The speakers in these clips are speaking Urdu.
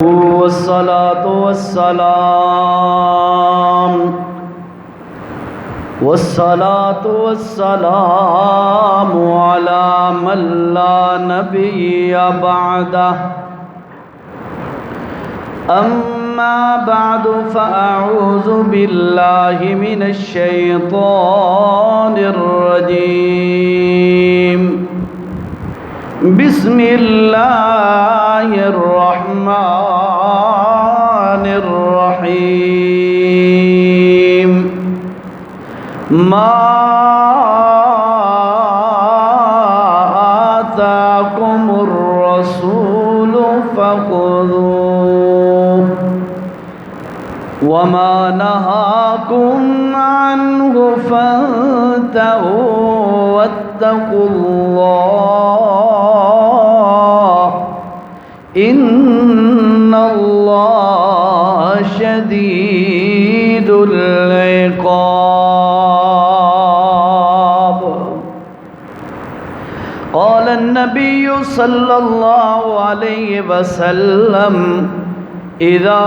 والصلاة والسلام على من لا نبي بعده أما بعد فأعوذ بالله من الشيطان الرجيم بسم الله الرحمن الرحيم ما آتاكم الرسول فخذوه وما نهاكم عنه فانتهوا واتقوا الله إن الله شديد العقاب. قال النبي صلى الله عليه وسلم إذا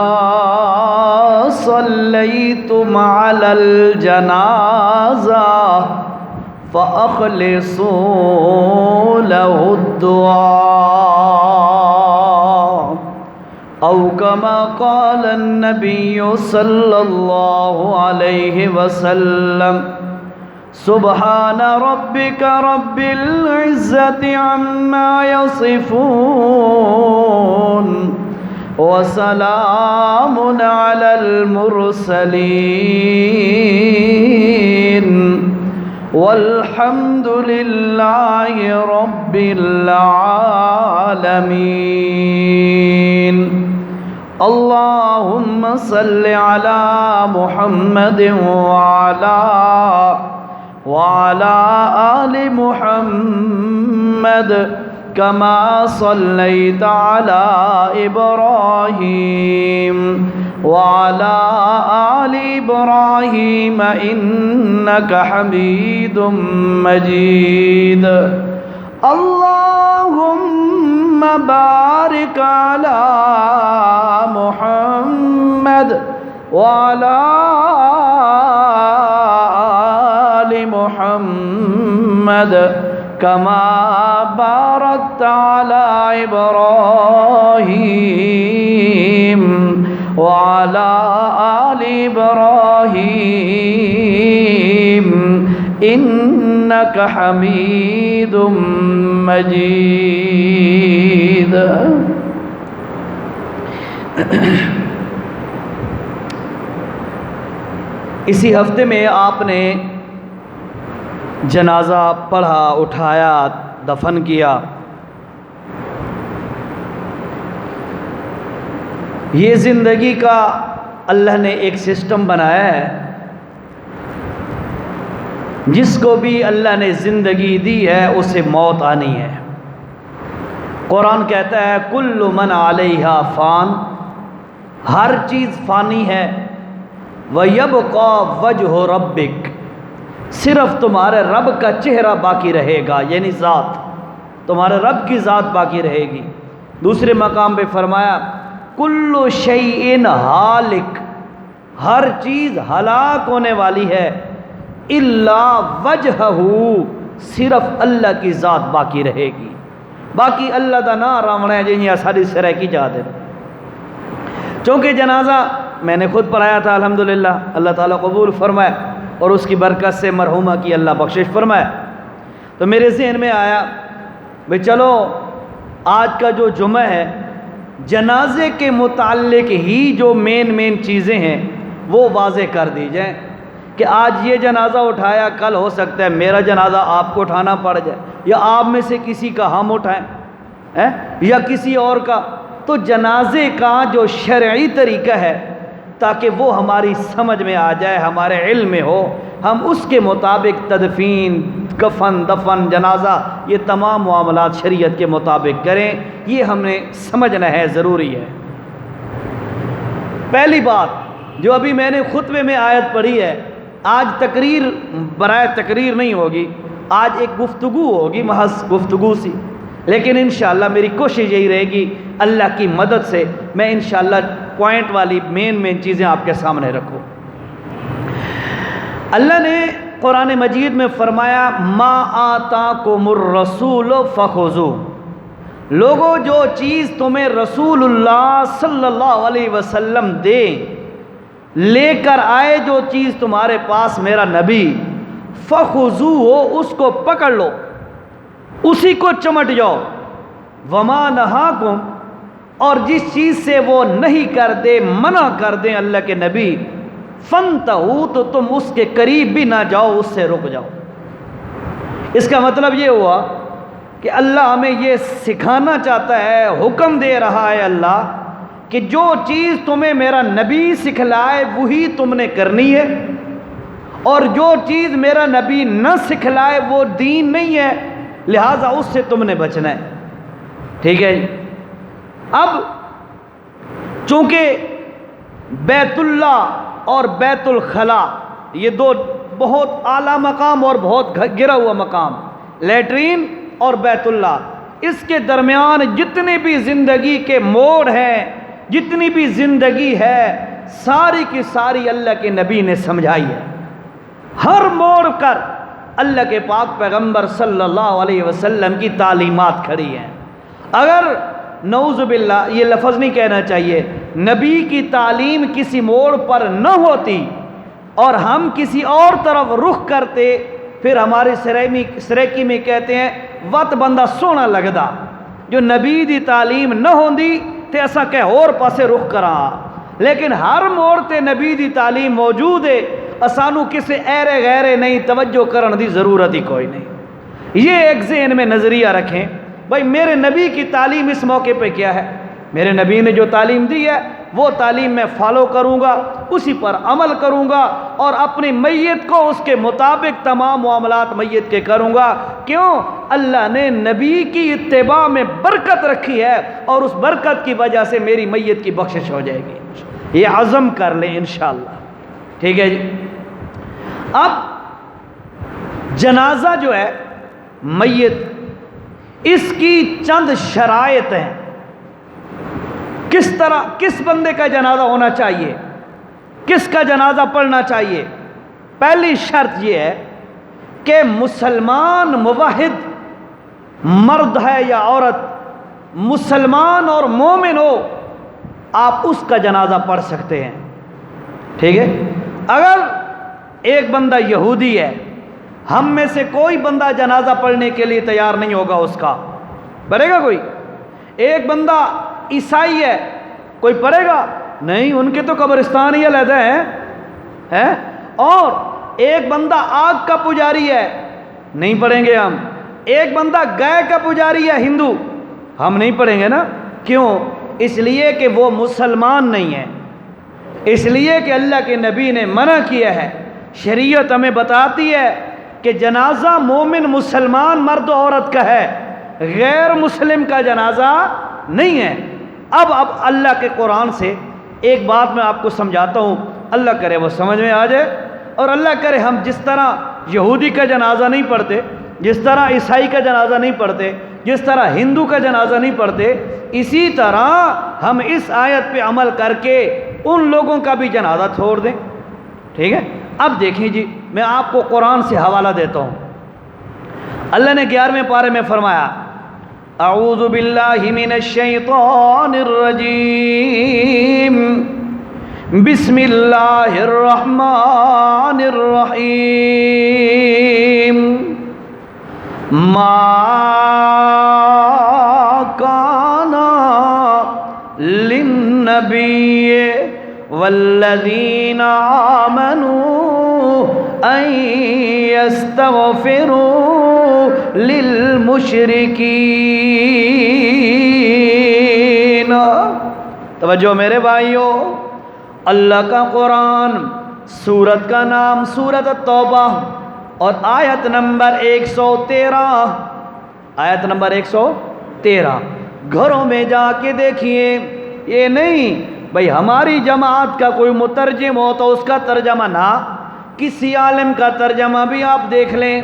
صليتم على الجنازة فأخلصوا له الدعاء أو كما قال النبي صلى الله عليه وسلم سبحان ربك رب العزة عما يصفون وسلام على المرسلين والحمد لله رب العالمين. اللهم صل على محمد وعلى آل محمد كما صليت على إبراهيم وعلى آل إبراهيم إنك حميد مجيد. اللهم بارك على محمد وعلى آل محمد كما باركت على إبراهيم وعلى آل إبراهيم إنك حميد مجيد. اسی ہفتے میں آپ نے جنازہ پڑھا، اٹھایا، دفن کیا. یہ زندگی کا اللہ نے ایک سسٹم بنایا ہے. جس کو بھی اللہ نے زندگی دی ہے اسے موت آنی ہے. قرآن کہتا ہے کل من علیہا فان، ہر چیز فانی ہے. وَيَبْقَى وَجْهُ رَبِّكَ، صرف تمہارے رب کا چہرہ باقی رہے گا، یعنی ذات، تمہارے رب کی ذات باقی رہے گی. دوسرے مقام پہ فرمایا کل شیء ہالک، ہر چیز ہلاک ہونے والی ہے. الا وجہہ، صرف اللہ کی ذات باقی رہے گی. باقی اللہ دا نا راونا ہے جنہیں ساری سرہ کی جا دے. چونکہ جنازہ میں نے خود پڑھایا تھا الحمدللہ، اللہ تعالیٰ قبول فرمائے اور اس کی برکت سے مرحومہ کی اللہ بخشش فرمائے. تو میرے ذہن میں آیا بھئی چلو آج کا جو جمعہ ہے جنازے کے متعلق ہی جو مین چیزیں ہیں وہ واضح کر دی جائیں کہ آج یہ جنازہ اٹھایا، کل ہو سکتا ہے میرا جنازہ آپ کو اٹھانا پڑ جائے، یا آپ میں سے کسی کا ہم اٹھائیں یا کسی اور کا. تو جنازے کا جو شرعی طریقہ ہے تاکہ وہ ہماری سمجھ میں آ جائے، ہمارے علم میں ہو، ہم اس کے مطابق تدفین، کفن، دفن، جنازہ، یہ تمام معاملات شریعت کے مطابق کریں. یہ ہم نے سمجھنا ہے، ضروری ہے. پہلی بات جو ابھی میں نے خطبے میں آیت پڑھی ہے، آج تقریر برائے تقریر نہیں ہوگی، آج ایک گفتگو ہوگی، محض گفتگو سی. لیکن انشاءاللہ میری کوشش یہی رہے گی اللہ کی مدد سے میں انشاءاللہ پوائنٹ والی مین چیزیں آپ کے سامنے رکھوں۔ اللہ نے قرآن مجید میں فرمایا ما آتاکم الرسول فخذوہ، لوگوں جو چیز تمہیں رسول اللہ صلی اللہ علیہ وسلم دے، لے کر آئے جو چیز تمہارے پاس میرا نبی، فخذوہ، اس کو پکڑ لو، اسی کو چمٹ جاؤ، وما نہاکم، اور جس چیز سے وہ نہیں کر دے، منع کر دیں اللہ کے نبی، فانتہوا، تو تم اس کے قریب بھی نہ جاؤ، اس سے رک جاؤ۔ اس کا مطلب یہ ہوا کہ اللہ ہمیں یہ سکھانا چاہتا ہے، حکم دے رہا ہے اللہ کہ جو چیز تمہیں میرا نبی سکھلائے وہی تم نے کرنی ہے، اور جو چیز میرا نبی نہ سکھلائے وہ دین نہیں ہے، لہٰذا اس سے تم نے بچنا ہے۔ ٹھیک ہے جی۔ اب چونکہ بیت اللہ اور بیت الخلاء یہ دو بہت اعلیٰ مقام اور بہت گرا ہوا مقام، لیٹرین اور بیت اللہ، اس کے درمیان جتنے بھی زندگی کے موڑ ہیں، جتنی بھی زندگی ہے، ساری کی ساری اللہ کے نبی نے سمجھائی ہے۔ ہر موڑ پر اللہ کے پاک پیغمبر صلی اللہ علیہ وسلم کی تعلیمات کھڑی ہیں۔ اگر نعوذ باللہ یہ لفظ نہیں کہنا چاہیے، نبی کی تعلیم کسی موڑ پر نہ ہوتی اور ہم کسی اور طرف رخ کرتے، پھر ہماری سریکی میں کہتے ہیں وت بندہ سونا لگدا، جو نبی دی تعلیم نہ ہوندی تے اسا کہ اور پاسے رخ کراں، لیکن ہر موڑ تے نبی دی تعلیم موجود ہے، اسانو کسے ایرے غیرے نہیں توجہ کرن دی ضرورت ہی کوئی نہیں۔ یہ ایک ذہن میں نظریہ رکھیں، بھائی میرے نبی کی تعلیم اس موقع پہ کیا ہے، میرے نبی نے جو تعلیم دی ہے وہ تعلیم میں فالو کروں گا، اسی پر عمل کروں گا، اور اپنی میت کو اس کے مطابق تمام معاملات میت کے کروں گا۔ کیوں؟ اللہ نے نبی کی اتباع میں برکت رکھی ہے، اور اس برکت کی وجہ سے میری میت کی بخشش ہو جائے گی۔ یہ عزم کر لیں انشاءاللہ۔ ٹھیک ہے جی۔ اب جنازہ جو ہے میت، اس کی چند شرائط ہیں، کس بندے کا جنازہ ہونا چاہیے، کس کا جنازہ پڑھنا چاہیے۔ پہلی شرط یہ ہے کہ مسلمان موحد مرد ہے یا عورت، مسلمان اور مومن ہو، آپ اس کا جنازہ پڑھ سکتے ہیں۔ ٹھیک ہے۔ اگر ایک بندہ یہودی ہے، ہم میں سے کوئی بندہ جنازہ پڑھنے کے لیے تیار نہیں ہوگا، اس کا پڑھے گا کوئی؟ ایک بندہ عیسائی ہے، کوئی پڑھے گا؟ نہیں، ان کے تو قبرستان ہی علیحدہ ہیں۔ اور ایک بندہ آگ کا پجاری ہے، نہیں پڑھیں گے ہم۔ ایک بندہ گائے کا پجاری ہے، ہندو، ہم نہیں پڑھیں گے نا۔ کیوں؟ اس لیے کہ وہ مسلمان نہیں ہے، اس لیے کہ اللہ کے نبی نے منع کیا ہے۔ شریعت ہمیں بتاتی ہے کہ جنازہ مومن مسلمان مرد و عورت کا ہے، غیر مسلم کا جنازہ نہیں ہے۔ اب اللہ کے قرآن سے ایک بات میں آپ کو سمجھاتا ہوں، اللہ کرے وہ سمجھ میں آ جائے، اور اللہ کرے ہم جس طرح یہودی کا جنازہ نہیں پڑھتے، جس طرح عیسائی کا جنازہ نہیں پڑھتے، جس طرح ہندو کا جنازہ نہیں پڑھتے، اسی طرح ہم اس آیت پہ عمل کر کے ان لوگوں کا بھی جنازہ چھوڑ دیں۔ ٹھیک ہے۔ اب دیکھیں جی، میں آپ کو قرآن سے حوالہ دیتا ہوں۔ اللہ نے 11ویں پارے میں فرمایا اعوذ باللہ من الشیطان الرجیم بسم اللہ الرحمن الرحیم ما کان للنبی والذین آمنوا ان یستغفروا للمشرکین۔ توجہ میرے بھائیوں، اللہ کا قرآن، سورت کا نام سورت التوبہ، اور آیت نمبر 113، آیت نمبر 113 گھروں میں جا کے دیکھیے۔ یہ نہیں بھئی ہماری جماعت کا کوئی مترجم ہو تو اس کا ترجمہ نہ، کسی عالم کا ترجمہ بھی آپ دیکھ لیں،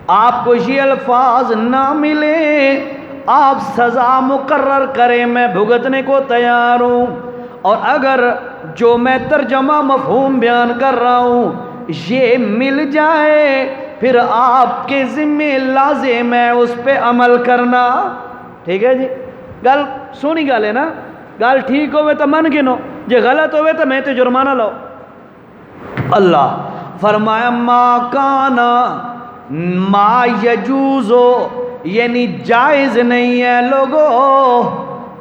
آپ کو یہ الفاظ نہ ملیں، آپ سزا مقرر کریں میں بھگتنے کو تیار ہوں، اور اگر جو میں ترجمہ مفہوم بیان کر رہا ہوں یہ مل جائے پھر آپ کے ذمہ لازم ہے اس پہ عمل کرنا۔ ٹھیک ہے جی، گل سونی گل ہے نا، گل ٹھیک ہوئے تو من گنو، جے غلط ہوئے تو میں تے جرمانہ لو۔ اللہ فرمایا ما کانا ما یجوزو، یعنی جائز نہیں ہے لوگو۔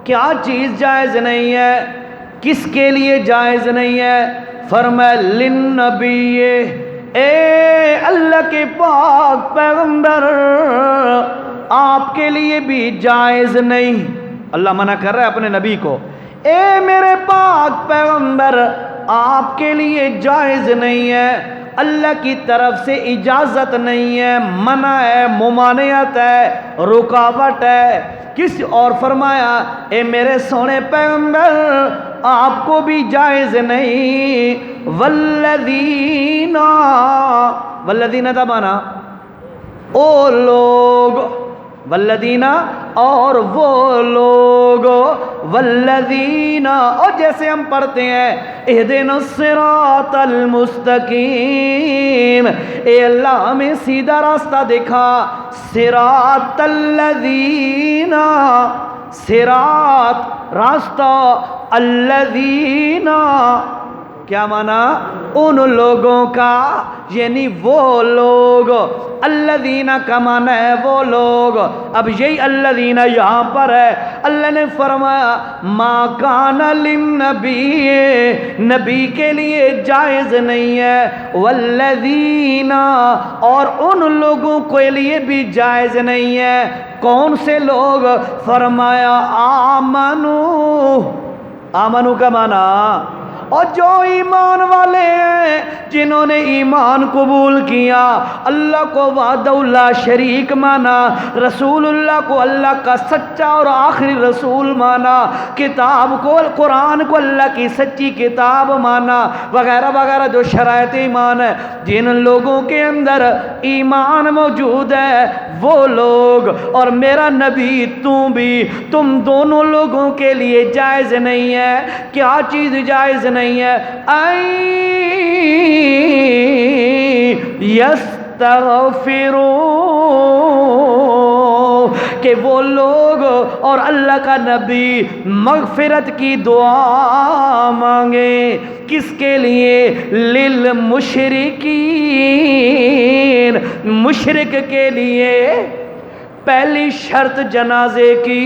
کیا چیز جائز نہیں ہے؟ کس کے لیے جائز نہیں ہے؟ فرمایا للنبی، اے اللہ کے پاک پیغمبر آپ کے لیے بھی جائز نہیں۔ اللہ منع کر رہا ہے اپنے نبی کو، اے میرے پاک پیغمبر آپ کے لیے جائز نہیں ہے، اللہ کی طرف سے اجازت نہیں ہے، منع ہے، ممانعت ہے، رکاوٹ ہے۔ کس اور فرمایا اے میرے سونے پیغمبر آپ کو بھی جائز نہیں۔ والذین، والذین دبانا او لوگ، والذین اور وہ لوگ، والذین اور جیسے ہم پڑھتے ہیں اہدنا الصراط المستقیم، اے اللہ ہمیں سیدھا راستہ دکھا، صراط الذین، صراط راستہ، الذین کیا معنی؟ ان لوگوں کا، یعنی وہ لوگ، الذین کا معنی ہے وہ لوگ۔ اب یہی الذین یہاں پر ہے، اللہ نے فرمایا ما کان للنبی، نبی کے لیے جائز نہیں ہے، والذین اور ان لوگوں کے لیے بھی جائز نہیں ہے۔ کون سے لوگ؟ فرمایا آمنو، آمنو کا معنی اور جو ایمان والے ہیں، جنہوں نے ایمان قبول کیا، اللہ کو وحدہ لا شریک مانا، رسول اللہ کو اللہ کا سچا اور آخری رسول مانا، کتاب کو، قرآن کو اللہ کی سچی کتاب مانا، وغیرہ وغیرہ جو شرائط ایمان ہے، جن لوگوں کے اندر ایمان موجود ہے وہ لوگ، اور میرا نبی تم دونوں لوگوں کے لیے جائز نہیں ہے۔ کیا چیز جائز نہیں ہے؟ یستغفروا، کہ وہ لوگ اور اللہ کا نبی مغفرت کی دعا مانگے۔ کس کے لیے؟ للمشرکین، مشرک کے لیے۔ پہلی شرط جنازے کی،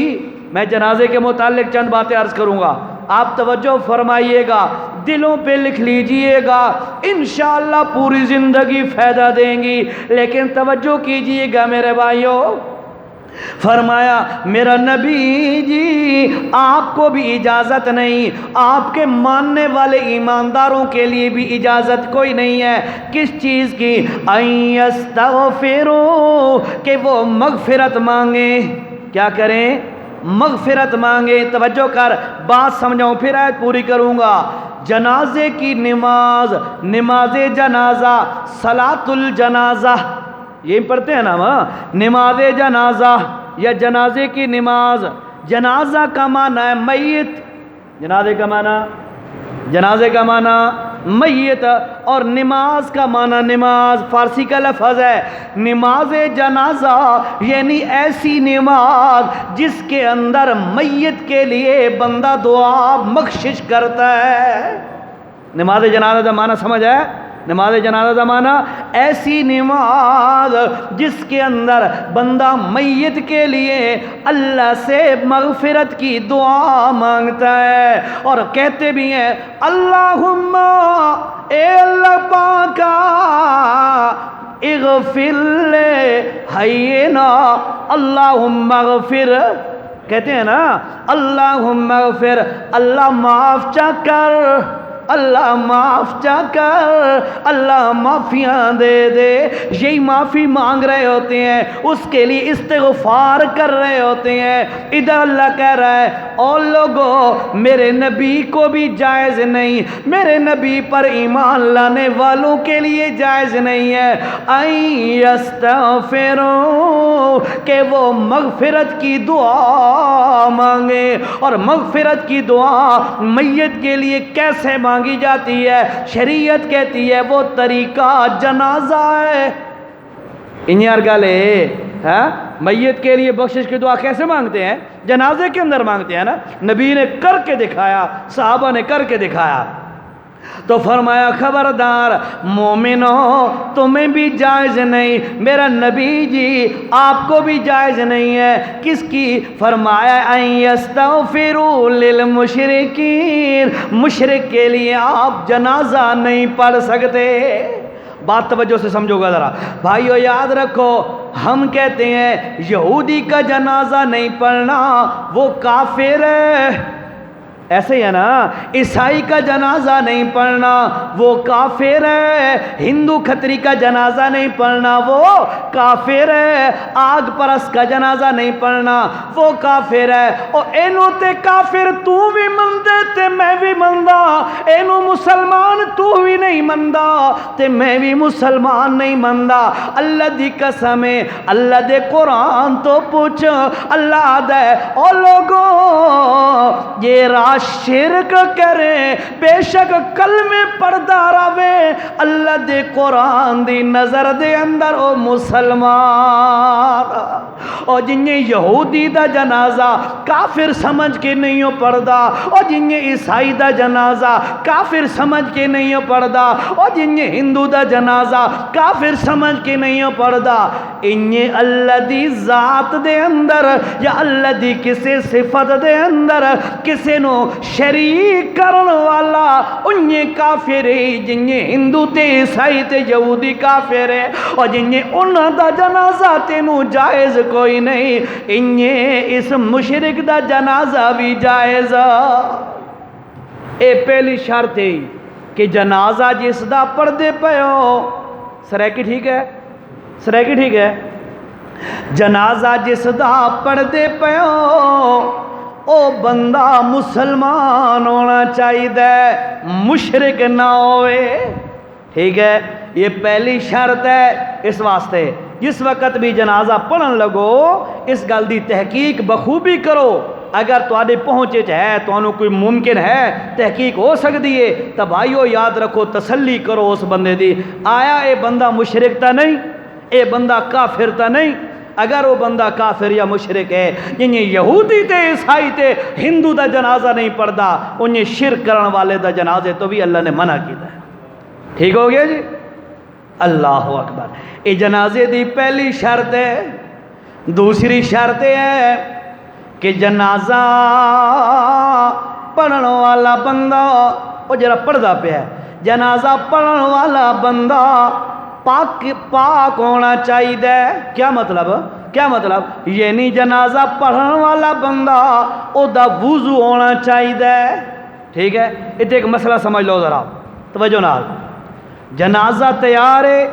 میں جنازے کے متعلق چند باتیں عرض کروں گا، آپ توجہ فرمائیے گا، دلوں پہ لکھ لیجئے گا، انشاءاللہ پوری زندگی فائدہ دیں گی۔ لیکن توجہ کیجئے گا میرے بھائیوں، فرمایا میرا نبی جی آپ کو بھی اجازت نہیں، آپ کے ماننے والے ایمانداروں کے لیے بھی اجازت کوئی نہیں ہے۔ کس چیز کی؟ ان یستغفروا، کہ وہ مغفرت مانگیں۔ کیا کریں؟ مغفرت مانگے۔ توجہ کر، بات سمجھاؤں پھر آیت پوری کروں گا۔ جنازے کی نماز، نماز جنازہ، صلاۃ الجنازہ، یہ پڑھتے ہیں نا ہم، نماز جنازہ یا جنازے کی نماز۔ جنازہ کا معنی ہے میت، جنازے کا معنی، جنازے کا معنی میت، اور نماز کا معنی نماز، فارسی کا لفظ ہے۔ نماز جنازہ یعنی ایسی نماز جس کے اندر میت کے لیے بندہ دعا بخشش کرتا ہے۔ نماز جنازہ کا معنی سمجھ ہے؟ نماز جنازہ کا معنی ایسی نماز جس کے اندر بندہ میت کے لیے اللہ سے مغفرت کی دعا مانگتا ہے، اور کہتے بھی ہیں اللہم، اے اللہ پاکا، اغفر لے حینا، اللہم اغفر، کہتے ہیں نا اللہم اغفر، اللہ معاف چا کر اللہ معاف چا کر، اللہ معافیاں دے دے، یہی معافی مانگ رہے ہوتے ہیں، اس کے لیے استغفار کر رہے ہوتے ہیں۔ ادھر اللہ کہہ رہا ہے اور لوگوں میرے نبی کو بھی جائز نہیں، میرے نبی پر ایمان لانے والوں کے لیے جائز نہیں ہے یستغفروا، کہ وہ مغفرت کی دعا مانگے۔ اور مغفرت کی دعا میت کے لیے کیسے مانگی جاتی ہے؟ شریعت کہتی ہے وہ طریقہ جنازہ ہے۔ انہیار گالے میت کے لیے بخشش کی دعا کیسے مانگتے ہیں؟ جنازے کے اندر مانگتے ہیں نا۔ نبی نے کر کے دکھایا، صحابہ نے کر کے دکھایا۔ تو فرمایا خبردار مومنو تمہیں بھی جائز نہیں، میرا نبی جی آپ کو بھی جائز نہیں ہے۔ کس کی؟ فرمایا ان یستغفروا للمشرکین، مشرک کے لیے آپ جنازہ نہیں پڑھ سکتے۔ بات توجہ سے سمجھو گا ذرا بھائیو، یاد رکھو ہم کہتے ہیں یہودی کا جنازہ نہیں پڑھنا وہ کافر ہے، ایسے ہی ہے نا۔ عیسائی کا جنازہ نہیں پڑھنا وہ کافر ہے، ہندو کھتری کا جنازہ نہیں پڑھنا وہ کافر ہے، آگ پرست کا جنازہ نہیں پڑھنا وہ کافر ہے۔ اور اینو تے کافر تو بھی مندے تے میں بھی مندہ، اینو مسلمان تو بھی نہیں مندہ تے میں بھی مسلمان نہیں مندہ۔ اللہ دی قسم ہے، اللہ دے قرآن تو پوچھ، اللہ دے او لوگوں یہ شرک کرے بے شک کلمے پڑھدا رہے، اللہ دے قرآن دی نظر دے اندر او مسلمان۔ اور جنہیں یہودی دا جنازہ کافر سمجھ کے نہیں ہو پڑھدا، اور جنہیں عیسائی دا جنازہ کافر سمجھ کے نہیں ہو پڑھدا، اور جنہیں ہندو دا جنازہ کافر سمجھ کے نہیں ہو پڑھدا، انہیں اللہ دی ذات دے اندر یا اللہ دی کسی صفت دے اندر کسی نو شریک کرن والا انہیں کافر ہے، جنہیں ہندو تے عیسائی تے یہودی کافر ہے، اور جنہیں انہاں دا جنازہ تینوں جائز کوئی نہیں، انہیں اس مشرک دا جنازہ بھی جائز۔ اے پہلی شرط ہے کہ جنازہ جس دا پڑھدے پے ہو، سریکی ٹھیک ہے؟ سریکی ٹھیک ہے؟ جنازہ جس دا پڑھدے پے ہو او بندہ مسلمان ہونا چاہیے، مشرک نہ ہوئے، ٹھیک ہے؟ یہ پہلی شرط ہے۔ اس واسطے جس وقت بھی جنازہ پڑھن لگو اس گل دی تحقیق بخوبی کرو، اگر تواڈے پہنچے ہے تو انہوں کوئی ممکن ہے تحقیق ہو سکتی ہے تو بھائیو یاد رکھو تسلی کرو اس بندے دی، آیا اے بندہ مشرک تا نہیں، اے بندہ کافر تا نہیں۔ اگر وہ بندہ کافر یا مشرک ہے، جنہیں یہودی تے عیسائی تے ہندو دا جنازہ نہیں پڑھدا، انہیں شرک کرن والے دا جنازے تو بھی اللہ نے منع کیتا ہے۔ ٹھیک ہو گیا جی؟ اللہ اکبر۔ یہ جنازے دی پہلی شرط ہے۔ دوسری شرط ہے کہ جنازہ پڑھن والا بندہ، وہ جرا پڑھدا پیا ہے، جنازہ پڑھن والا بندہ پاک ہونا چاہیے۔ کیا مطلب؟ کیا مطلب؟ یعنی جنازہ پڑھن والا بندہ او دا وضو ہونا چاہیے، ٹھیک ہے؟ اتنے ایک مسئلہ سمجھ لو ذرا توجہ نال۔ جنازہ تیار ہے،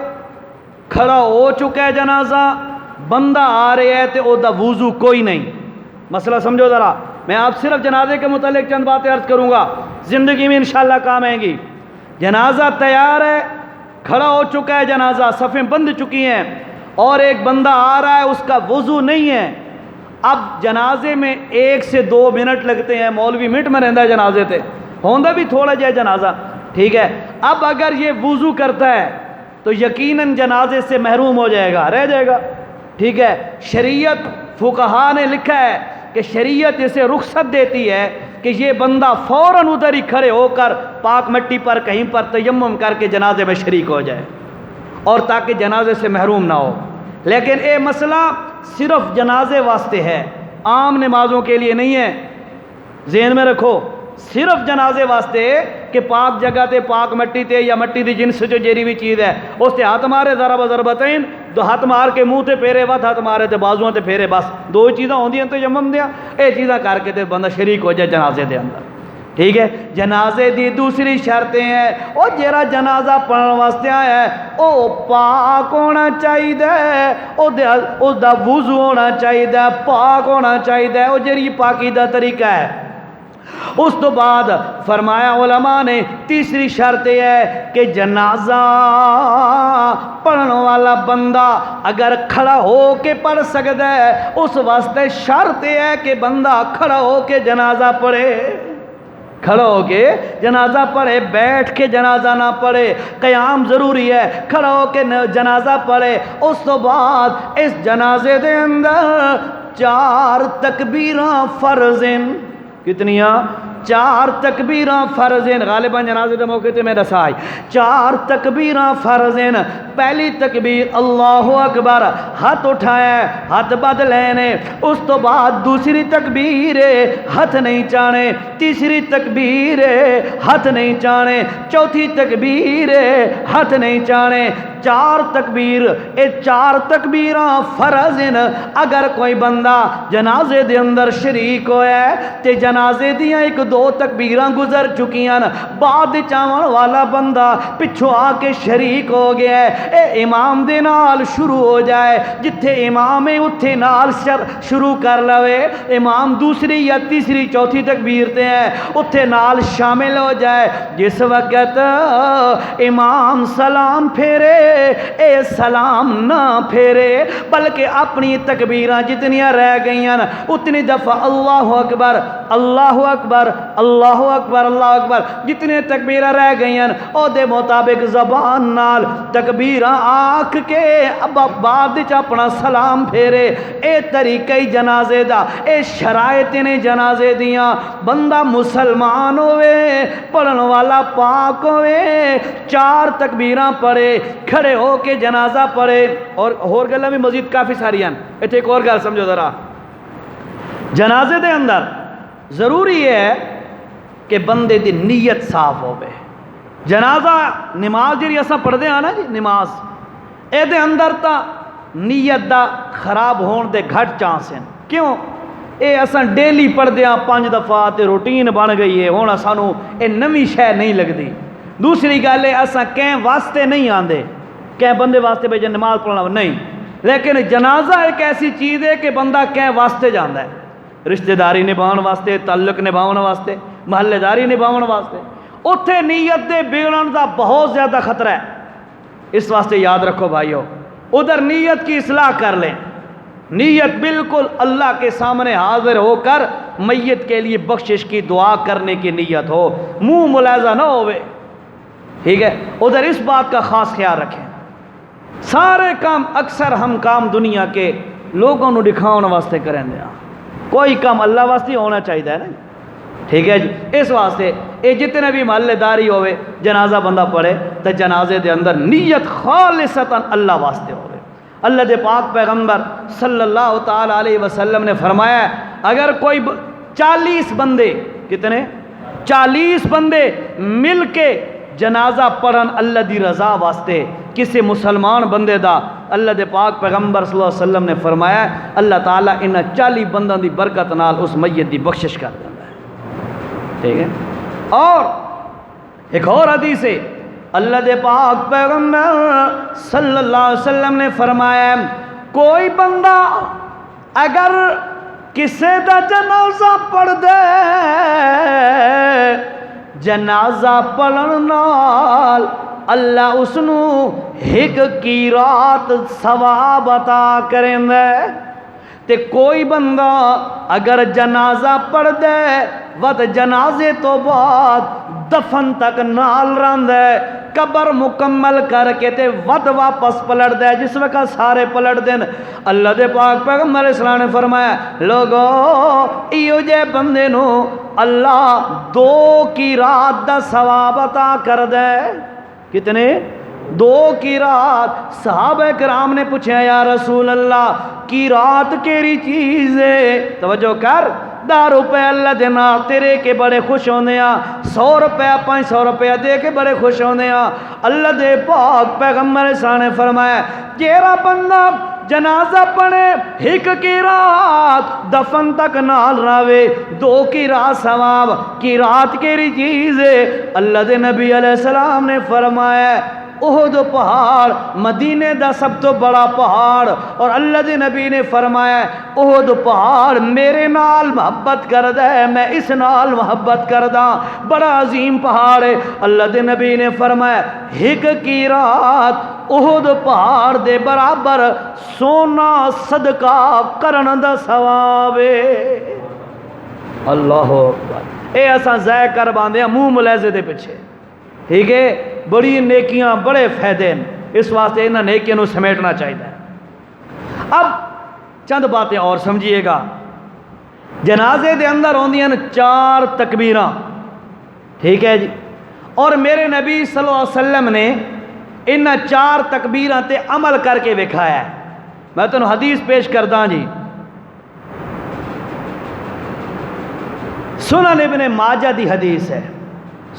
کھڑا ہو چکا ہے جنازہ، بندہ آ رہے ہے تے او دا وضو کوئی نہیں۔ مسئلہ سمجھو ذرا، میں آپ صرف جنازے کے متعلق چند باتیں عرض کروں گا، زندگی میں انشاءاللہ کام آئیں گی۔ جنازہ تیار ہے، کھڑا ہو چکا ہے جنازہ، صفیں بند چکی ہیں، اور ایک بندہ آ رہا ہے اس کا وضو نہیں ہے۔ اب جنازے میں 1 سے 2 منٹ لگتے ہیں، مولوی منٹ میں رہندا ہے جنازے تے، ہوندہ بھی تھوڑا جائے جنازہ، ٹھیک ہے؟ اب اگر یہ وضو کرتا ہے تو یقیناً جنازے سے محروم ہو جائے گا، رہ جائے گا، ٹھیک ہے؟ شریعت فقہا نے لکھا ہے کہ شریعت اسے رخصت دیتی ہے کہ یہ بندہ فوراً ادھر ہی کھڑے ہو کر پاک مٹی پر کہیں پر تیمم کر کے جنازے میں شریک ہو جائے، اور تاکہ جنازے سے محروم نہ ہو۔ لیکن یہ مسئلہ صرف جنازے واسطے ہے، عام نمازوں کے لیے نہیں ہے، ذہن میں رکھو، صرف جنازے واسطے کہ پاک جگہ تے پاک مٹی تے یا مٹی دی جنس جو جیری بھی چیز ہے اس تے ہاتھ مارے ضرب ضربتین، تو ہاتھ مار کے منہ تے پھیرے وقت ہاتھ مارے تے بازوؤں تے پھیرے، بس 2 چیزاں ہوندیاں تو یمم دیا، اے چیزاں کر کے تے بندہ شریک ہو جائے جنازے دے اندر۔ ٹھیک ہے، جنازے دی دوسری شرطیں ہیں، او جیڑا جنازہ پڑھن واسطے آیا ہے او پاک ہونا چاہیے، او دا وضو ہونا چاہیے، پاک ہونا چاہیے، او جیڑی پاکی دا طریقہ ہے۔ اس تو بعد فرمایا علماء نے تیسری شرط یہ ہے کہ جنازہ پڑھن والا بندہ اگر کھڑا ہو کے پڑھ سکتا ہے، اس واسطے شرط یہ ہے کہ بندہ کھڑا ہو کے جنازہ پڑھے، کھڑا ہو کے جنازہ پڑھے، بیٹھ کے جنازہ نہ پڑھے، قیام ضروری ہے، کھڑا ہو کے جنازہ پڑھے۔ اس تو بعد اس جنازے دے اندر 4 تکبیراں فرض ہیں، کتنیاں؟ 4 تکبیراں فرض ہیں، غالباً جنازے کے موقع تے میں دسائی 4 تکبیراں فرض ہیں۔ پہلی تکبیر اللہ اکبر، ہاتھ اٹھائے، ہاتھ بد لینے، اس تو بعد دوسری تکبیر ہاتھ نہیں چانے، تیسری تکبیر ہاتھ نہیں چانے، چوتھی تکبیر ہاتھ نہیں چانے، 4 تکبیر، اے 4 تکبیراں فرض ہیں۔ اگر کوئی بندہ جنازے دے اندر شریک ہویا ہے تے جنازے دیاں 1-2 تکبیراں گزر چکیاں، بعد چاون والا بندہ پچھو آ کے شریک ہو گیا ہے، اے امام دے نال شروع ہو جائے، جتھے امام ہے اتھے نال شروع کر لوے، امام دوسری یا تیسری چوتھی تکبیر تے ہیں اتھے نال شامل ہو جائے، جس وقت امام سلام پھیرے اے سلام نہ پھیرے، بلکہ اپنی تکبیراں جتنیاں رہ گئیاں اتنی دفعہ اللہ اکبر اللہ اکبر اللہ اکبر اللہ اکبر جتنے تکبیراں رہ گئیاں او دے مطابق زبان نال تکبیراں آکھ کے اب بعد وچ اپنا سلام پھیرے۔ اے طریقہ جنازے دا، اے شرائط نے جنازے دیاں، بندہ مسلمان ہوئے، پڑھن والا پاک ہوئے، 4 تکبیراں پڑھے، کھڑے ہو کے جنازہ پڑھے۔ اور گلاں بھی مزید کافی ساری ہیں، ایتھے ایک اور گل سمجھو ذرا، جنازے دے اندر ضروری ہے کہ بندے دی نیت صاف ہوئے۔ جنازہ نماز جی اساں پڑھدے ہاں نا جی، نماز اے دے اندر تا نیت دا خراب ہون دے گھٹ چانس ہیں، کیوں؟ اے اساں ڈیلی پڑھدے ہاں 5 دفعہ تے روٹین بن گئی ہے، ہن سانوں اے نویں شے نہیں لگدی۔ دوسری گل ہے اساں کہیں واسطے نہیں آندے، کہیں بندے واسطے بھئی نماز پڑھنا نہیں، لیکن جنازہ ایک ایسی چیز ہے کہ بندہ کہیں واسطے جاندا ہے، رشتہ داری نبھاؤن واسطے، تعلق نبھاؤن واسطے، محلے داری نبھاؤن واسطے، اتھے نیت دے بگڑن دا بہت زیادہ خطرہ ہے۔ اس واسطے یاد رکھو بھائیو، ادھر نیت کی اصلاح کر لیں، نیت بالکل اللہ کے سامنے حاضر ہو کر میت کے لیے بخشش کی دعا کرنے کی نیت ہو، منہ ملاحظہ نہ ہوئے، ٹھیک ہے؟ ادھر اس بات کا خاص خیال رکھیں۔ سارے کام اکثر ہم کام دنیا کے لوگوں نو دکھاؤن واسطے کریں دیا، کوئی کام اللہ واسطے ہونا چاہیے ہے نا، ٹھیک ہے جی؟ اس واسطے اے جتنے بھی محلے داری ہوئے جنازہ بندہ پڑھے تو جنازے دے اندر نیت خالصتاً اللہ واسطے ہوئے۔ اللہ دے پاک پیغمبر صلی اللہ تعالی علیہ وسلم نے فرمایا اگر کوئی 40 بندے، کتنے؟ 40 بندے مل کے جنازہ پڑھن اللہ دی رضا واسطے کسی مسلمان بندے دا، اللہ دے پاک پیغمبر صلی اللہ علیہ وسلم نے فرمایا اللہ تعالیٰ انہاں 40 بندوں دی برکت نال اس میت دی بخشش کر دیتا ہے، ٹھیک ہے؟ اور ایک اور حدیث ہے اللہ دے پاک پیغمبر صلی اللہ علیہ وسلم نے فرمایا کوئی بندہ اگر کسے دا جنازہ پڑھ دے، جنازہ پڑھن نال اللہ اس نو 1 قیرات ثواب عطا کریں دے، تے کوئی بندہ اگر جنازہ پڑھ دے وقت جنازے تو بعد دفن تک نال رہن دے، قبر مکمل کر کے تے ود واپس پلٹ دے، جس وقت سارے پلٹ دیں اللہ دے پاک پیغمبر علیہ السلام نے فرمایا لوگو ایو جے بندے نو اللہ 2 قیرات دا ثواب عطا کر دے۔ کتنے؟ 2 قیرات۔ صحابہ کرام نے پوچھا یا رسول اللہ قیرات کیری چیز ہے؟ توجہ کر، 10 روپے اللہ دینا تیرے کے بڑے خوش ہونے ہاں، 100 روپے 500 روپے دے کے بڑے خوش ہونے ہاں۔ اللہ دے پاک پیغمبر نے فرمایا جیرا بندہ جنازہ پڑھے ایک کی رات دفن تک نال راوے، دو کی رات ثواب کی رات کیری چیز ہے۔ اللہ دے نبی علیہ السلام نے فرمایا احد پہاڑ مدینے دا سب تو بڑا پہاڑ، اور اللہ دے نبی نے فرمایا احد پہاڑ میرے نال محبت کردا ہے، میں اس نال محبت کردا، بڑا عظیم پہاڑ ہے۔ اللہ دے نبی نے فرمایا ایک کی رات احد پہاڑ دے برابر سونا صدقہ کرن دا ثواب ہے۔ اللہ اکبر، اے اساں ضائع کر باندے ہیں منہ ملیزے دے پیچھے، ٹھیک ہے؟ بڑی نیکیاں بڑے فائدے ہیں، اس واسطے انہاں نیکیاں نو سمیٹنا چاہیے۔ اب چند باتیں اور سمجھیے گا۔ جنازے دے اندر ہوندیاں 4 تکبیراں، ٹھیک ہے جی، اور میرے نبی صلی اللہ علیہ وسلم نے ان 4 تکبیراں تے عمل کر کے دکھایا ہے۔ میں تنوں حدیث پیش کردا جی، سنن ابن ماجہ دی حدیث ہے،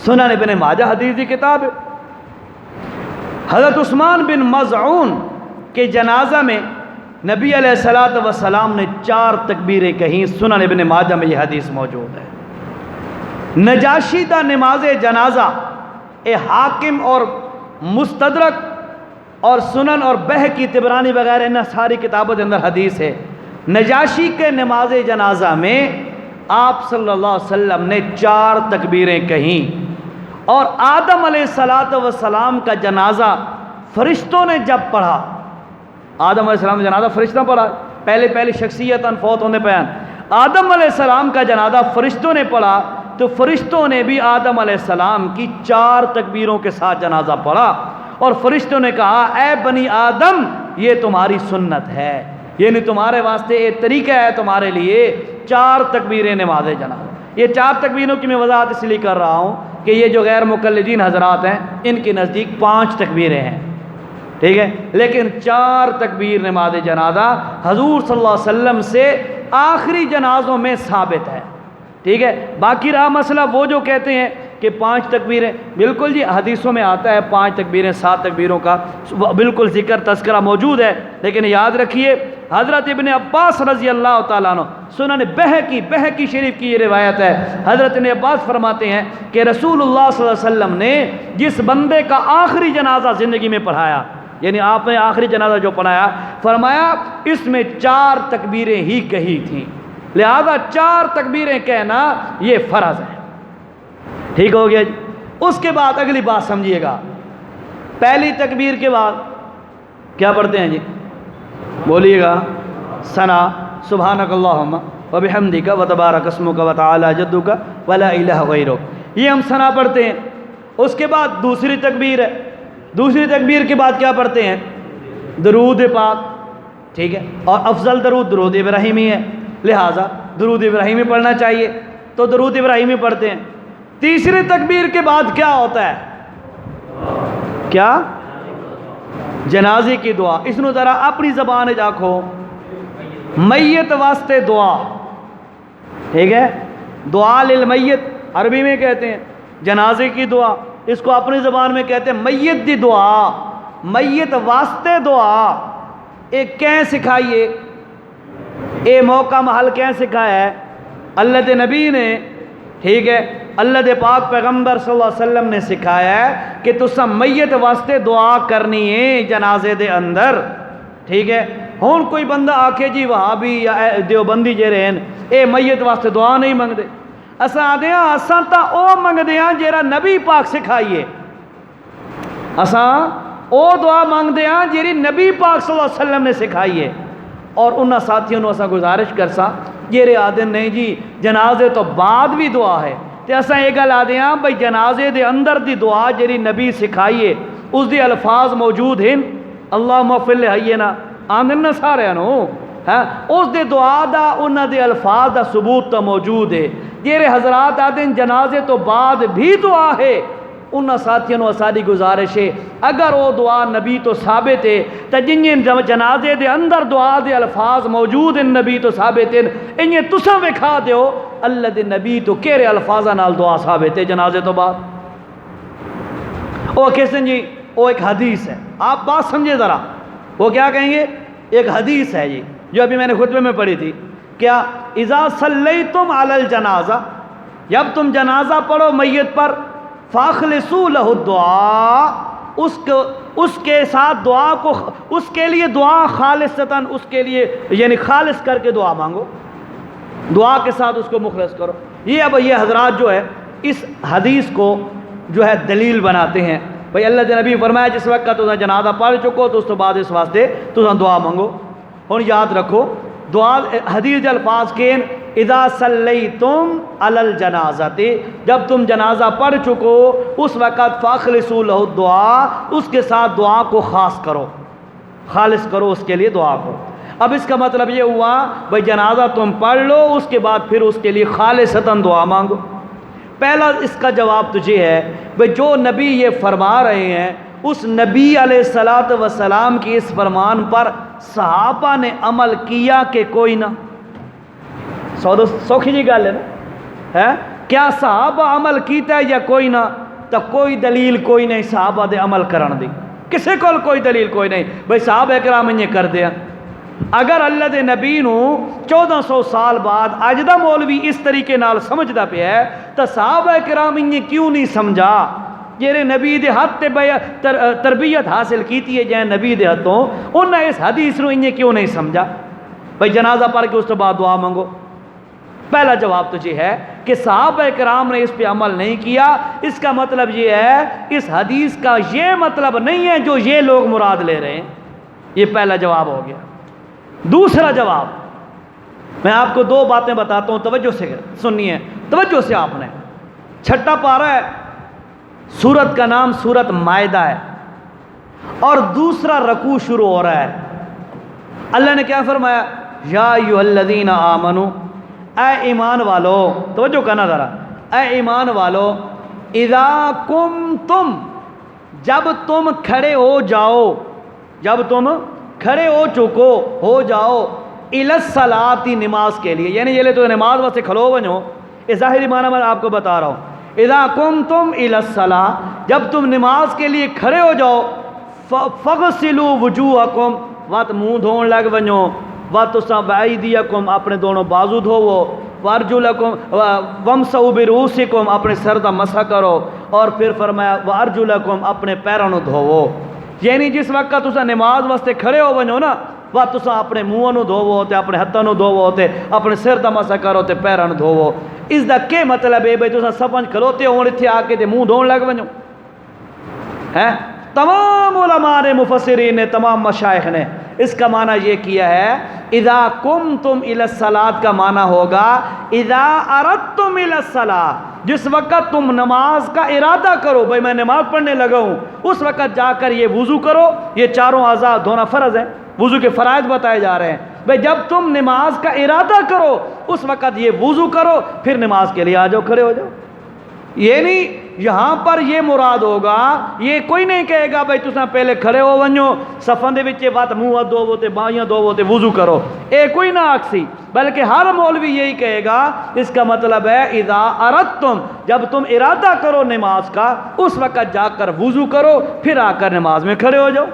سنن ابن ماجہ حدیث دی کتاب ہے۔ حضرت عثمان بن مظعون کے جنازہ میں نبی علیہ السلام نے 4 تکبیریں کہیں، سنن ابن ماجہ میں یہ حدیث موجود ہے۔ نجاشی دا نماز جنازہ اے حاکم اور مستدرک اور سنن اور بہقی طبرانی وغیرہ ان ساری کتابوں کے اندر حدیث ہے۔ نجاشی کے نماز جنازہ میں آپ صلی اللہ علیہ وسلم نے 4 تکبیریں کہیں، اور آدم علیہ السلام کا جنازہ فرشتوں نے جب پڑھا، آدم علیہ السلام کا جنازہ فرشتوں نے پڑھا، پہلی شخصیت فوت ہونے پہ آدم علیہ السلام کا جنازہ فرشتوں نے پڑھا، تو فرشتوں نے بھی آدم علیہ السلام کی 4 تکبیروں کے ساتھ جنازہ پڑھا، اور فرشتوں نے کہا اے بنی آدم یہ تمہاری سنت ہے، یعنی تمہارے واسطے ایک طریقہ ہے تمہارے لیے 4 تکبیریں نماز جنازہ۔ یہ 4 تکبیروں کی میں وضاحت اس لیے کر رہا ہوں کہ یہ جو غیر مقلدین حضرات ہیں ان کے نزدیک 5 تکبیریں ہیں، ٹھیک ہے، لیکن 4 تکبیر نماز جنازہ حضور صلی اللہ علیہ وسلم سے آخری جنازوں میں ثابت ہے، ٹھیک ہے۔ باقی رہا مسئلہ وہ جو کہتے ہیں کہ 5 تکبیریں، بالکل جی حدیثوں میں آتا ہے 5 تکبیریں 7 تکبیروں کا بالکل ذکر تذکرہ موجود ہے، لیکن یاد رکھیے حضرت ابن عباس رضی اللہ تعالیٰ عنہ، سنن بہقی شریف کی یہ روایت ہے، حضرت ابن عباس فرماتے ہیں کہ رسول اللہ صلی اللہ علیہ وسلم نے جس بندے کا آخری جنازہ زندگی میں پڑھایا، یعنی آپ نے آخری جنازہ جو پڑھایا، فرمایا اس میں 4 تکبیریں ہی کہی تھیں، لہذا 4 تکبیریں کہنا یہ فرض ہے، ٹھیک ہو گیا جی۔ اس کے بعد اگلی بات سمجھیے گا، پہلی تکبیر کے بعد کیا پڑھتے ہیں جی؟ بولیے گا ثنا سبحانک اللہم وبحمدک وتبارک اسمک وتعالی جدک ولا الہ غیرک، یہ ہم ثنا پڑھتے ہیں۔ اس کے بعد دوسری تکبیر ہے، دوسری تکبیر کے بعد کیا پڑھتے ہیں؟ درود پاک، ٹھیک ہے، اور افضل درود ابراہیمی ہے، لہٰذا درود ابراہیمی پڑھنا چاہیے، تو درود ابراہیمی پڑھتے ہیں۔ تیسری تکبیر کے بعد کیا ہوتا ہے؟ کیا؟ جنازے کی دعا۔ اس نو ذرا اپنی زبان آکھو، میت واسطے دعا، ٹھیک ہے، دعا للمیت عربی میں کہتے ہیں، جنازے کی دعا اس کو اپنی زبان میں کہتے ہیں میت دی دعا، میت واسطے دعا۔ ایک کہیں سکھائیے، اے موقع محل کہیں سکھایا ہے؟ اللہ دے نبی نے، ٹھیک ہے، اللہ دے پاک پیغمبر صلی اللہ علیہ وسلم نے سکھایا ہے کہ تسا میت واسطے دعا کرنی ہے جنازے دے اندر، ٹھیک ہے۔ ہون کوئی بندہ آکھے جی وہابی یا دیوبندی جے رہن اے میت واسطے دعا نہیں منگ دے، اساں آدھے ہیں اساں تا او منگ دے ہیں جیرا نبی پاک سکھائیے، اساں او دعا منگ دے ہیں جیری نبی پاک صلی اللہ علیہ وسلم نے سکھائیے۔ اور انہاں ساتھیوں نے اساں گزارش کرسا جیرے آدھے نہیں جی جنازے تو بعد بھی دعا ہے، تے اساں یہ گل آدھے ہیں بھائی جنازے دے اندر دی دعا جیری نبی سکھائیے اس دی الفاظ موجود ہیں، اللہم اغفر لحینا آمدن نہ سارے نو، اس دے دعا دا انہاں دے الفاظ دا ثبوت تا موجود ہے۔ جیرے حضرات آدھے جنازے تو بعد بھی دعا ہے، انہاں ساتھیوں نے ساری گزارش ہے اگر وہ دعا نبی تو ثابت ہے تو جنہیں جنازے دے اندر دعا دے الفاظ موجود ہیں نبی تو ثابت ہیں، انہیں تساں وکھا دیو اللہ دے نبی تو کیرے الفاظہ نال دعا ثابت ہے جنازے تو بعد۔ وہ کہتے ہیں جی وہ ایک حدیث ہے، آپ بات سمجھے ذرا، وہ کیا کہیں گے ایک حدیث ہے جی جو ابھی میں نے خطبے میں پڑھی تھی، کیا اذا صلیتم علی الجنازہ، جب تم جنازہ پڑھو میت پر، فاخلصوا لہ الدعاء، اس کے ساتھ دعا کو، اس کے لیے دعا خالصتاً، اس کے لیے یعنی خالص کر کے دعا مانگو، دعا کے ساتھ اس کو مخلص کرو۔ یہ حضرات جو ہے اس حدیث کو جو ہے دلیل بناتے ہیں، بھئی اللہ کے نبی فرمایا جس وقت تم جنازہ پڑھ چکو تو اس تو بعد اس واسطے تم دعا مانگو۔ اور یاد رکھو دعا حدیث الفاظ کے اذا صلیتم علی الجنازۃ، جب تم جنازہ پڑھ چکو اس وقت فاخلصوا لہ الدعاء، اس کے ساتھ دعا کو خاص کرو، خالص کرو اس کے لیے دعا کو۔ اب اس کا مطلب یہ ہوا بھئی جنازہ تم پڑھ لو، اس کے بعد پھر اس کے لیے خالصتاً دعا مانگو۔ پہلا اس کا جواب تجھے ہے بھئی جو نبی یہ فرما رہے ہیں اس نبی علیہ الصلوۃ والسلام کی اس فرمان پر صحابہ نے عمل کیا کہ کوئی نہ؟ سوکھی جی گل ہے نا، کیا صحابہ عمل کیتا ہے یا کوئی نہ؟ تو کوئی دلیل کوئی نہیں صحابہ دے عمل کرن دی، کسے کول کوئی دلیل کوئی نہیں بھئی صحابہ کرام انہیں کر دیا۔ اگر اللہ دے نبی نو 1400 سال بعد اج دا مولوی اس طریقے نال سمجھدا پیا ہے تو صحابہ کرام انہیں کیوں نہیں سمجھا؟ جیرے نبی دے ہاتھ تے تربیت حاصل کیتی ہے جائیں نبی دے ہاتھوں، انہیں اس حدیث نو انہیں کیوں نہیں سمجھا بھئی جنازہ پڑھ کے اس تو بعد دعا مانگو؟ پہلا جواب تجھے ہے کہ صحابہ کرام نے اس پہ عمل نہیں کیا۔ اس کا مطلب یہ ہے اس حدیث کا یہ مطلب نہیں ہے جو یہ لوگ مراد لے رہے ہیں۔ یہ پہلا جواب ہو گیا۔ دوسرا جواب میں آپ کو دو باتیں بتاتا ہوں، توجہ سے سنیے، توجہ سے آپ نے۔ چھٹا پارہ ہے، سورت کا نام سورت مائدہ ہے، اور دوسرا رکوع شروع ہو رہا ہے۔ اللہ نے کیا فرمایا؟ یا ایھا الذین آمنو، اے ایمان والو، توجہ کرنا ذرا، اے ایمان والو، اذا قمتم، جب تم کھڑے ہو جاؤ، جب تم کھڑے ہو چکو ہو جاؤ، الی الصلاۃ، نماز کے لیے، یعنی یہ لے تو نماز واسطے کھلو ونجو، یہ ظاہری معنی میں آپ کو بتا رہا ہوں۔ اذا قمتم الی الصلاۃ، جب تم نماز کے لیے کھڑے ہو جاؤ، فغسلوا وجوہکم، وات منہ دھون لگ ونجو، وَتُسَا بَعِيدِيَكُمْ، اپنے دونوں بازو دھوو، وَأَرْجُلَكُمْ وَامْسَحُوا بِرُؤُوسِكُمْ، اپنے سر دا مسح کرو، اور پھر فرمایا وَأَرْجُلَكُمْ، اپنے پیروں نو دھوو۔ یعنی جس وقت تسا نماز واسطے کھڑے ہو ونجو نا، وہ تسا اپنے منہ نو دھوو تے اپنے ہتھاں نو دھوو تے اپنے سر دا مسح کرو تے پیروں نو دھوو۔ اس دا کیا مطلب ہے بھئی تسا سپنج کھلوتے ہو اتھے آ کے تے منہ دھون لگ ونجو؟ ہے تمام علماء نے، مفسرین نے، تمام مشائخ نے اس کا معنی یہ کیا ہے، اذا قمتم الی الصلاۃ کا معنی ہوگا اذا اردتم الی الصلاۃ، جس وقت تم نماز کا ارادہ کرو، بھئی میں نماز پڑھنے لگا ہوں، اس وقت جا کر یہ وضو کرو۔ یہ چاروں اعضاء دھونا فرض ہے، وضو کے فرائض بتائے جا رہے ہیں۔ بھئی جب تم نماز کا ارادہ کرو اس وقت یہ وضو کرو، پھر نماز کے لیے آ جاؤ، کھڑے ہو جاؤ۔ یعنی یہاں پر یہ مراد ہوگا، یہ کوئی نہیں کہے گا بھئی تساں پہلے کھڑے ہو ونجو صفن دے وچ وات منہ دھوو تے بائیاں دھوو تے وضو کرو، اے کوئی نہ آکسی، بلکہ ہر مولوی یہی کہے گا۔ اس کا مطلب ہے اذا اردتم، جب تم ارادہ کرو نماز کا اس وقت جا کر وضو کرو، پھر آ کر نماز میں کھڑے ہو جاؤ۔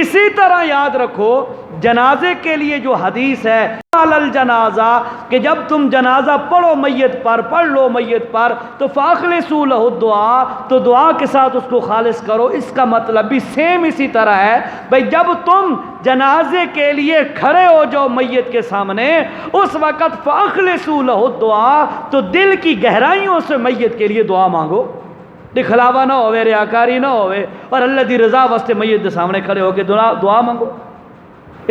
اسی طرح یاد رکھو جنازے کے لیے جو حدیث ہے علی الجنازہ، کہ جب تم جنازہ پڑھو میت پر، پڑھ لو میت پر، تو فاخلصوا لہ الدعاء، تو دعا کے ساتھ اس کو خالص کرو۔ اس کا مطلب بھی سیم اسی طرح ہے، بھئی جب تم جنازے کے لیے کھڑے ہو جاؤ میت کے سامنے اس وقت فاخلصوا لہ الدعاء، تو دل کی گہرائیوں سے میت کے لیے دعا مانگو، دکھلاوا نہ ہوئے، ریاکاری نہ ہوئے، اور اللہ دی رضا واسطے میت کے سامنے کھڑے ہو کے دعا مانگو۔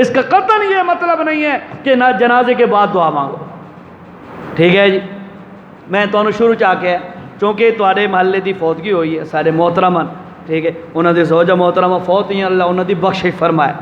اس کا قطعاً یہ مطلب نہیں ہے کہ نہ جنازے کے بعد دعا مانگو۔ ٹھیک ہے جی، میں تو شروع چاہ کے چونکہ تواڈے محلے دی فوتگی ہوئی ہے، سارے محترمن، ٹھیک ہے، انہوں دے زوجہ محترمہ فوت ہوئی ہیں، اللہ انہوں دی بخشش فرمائے،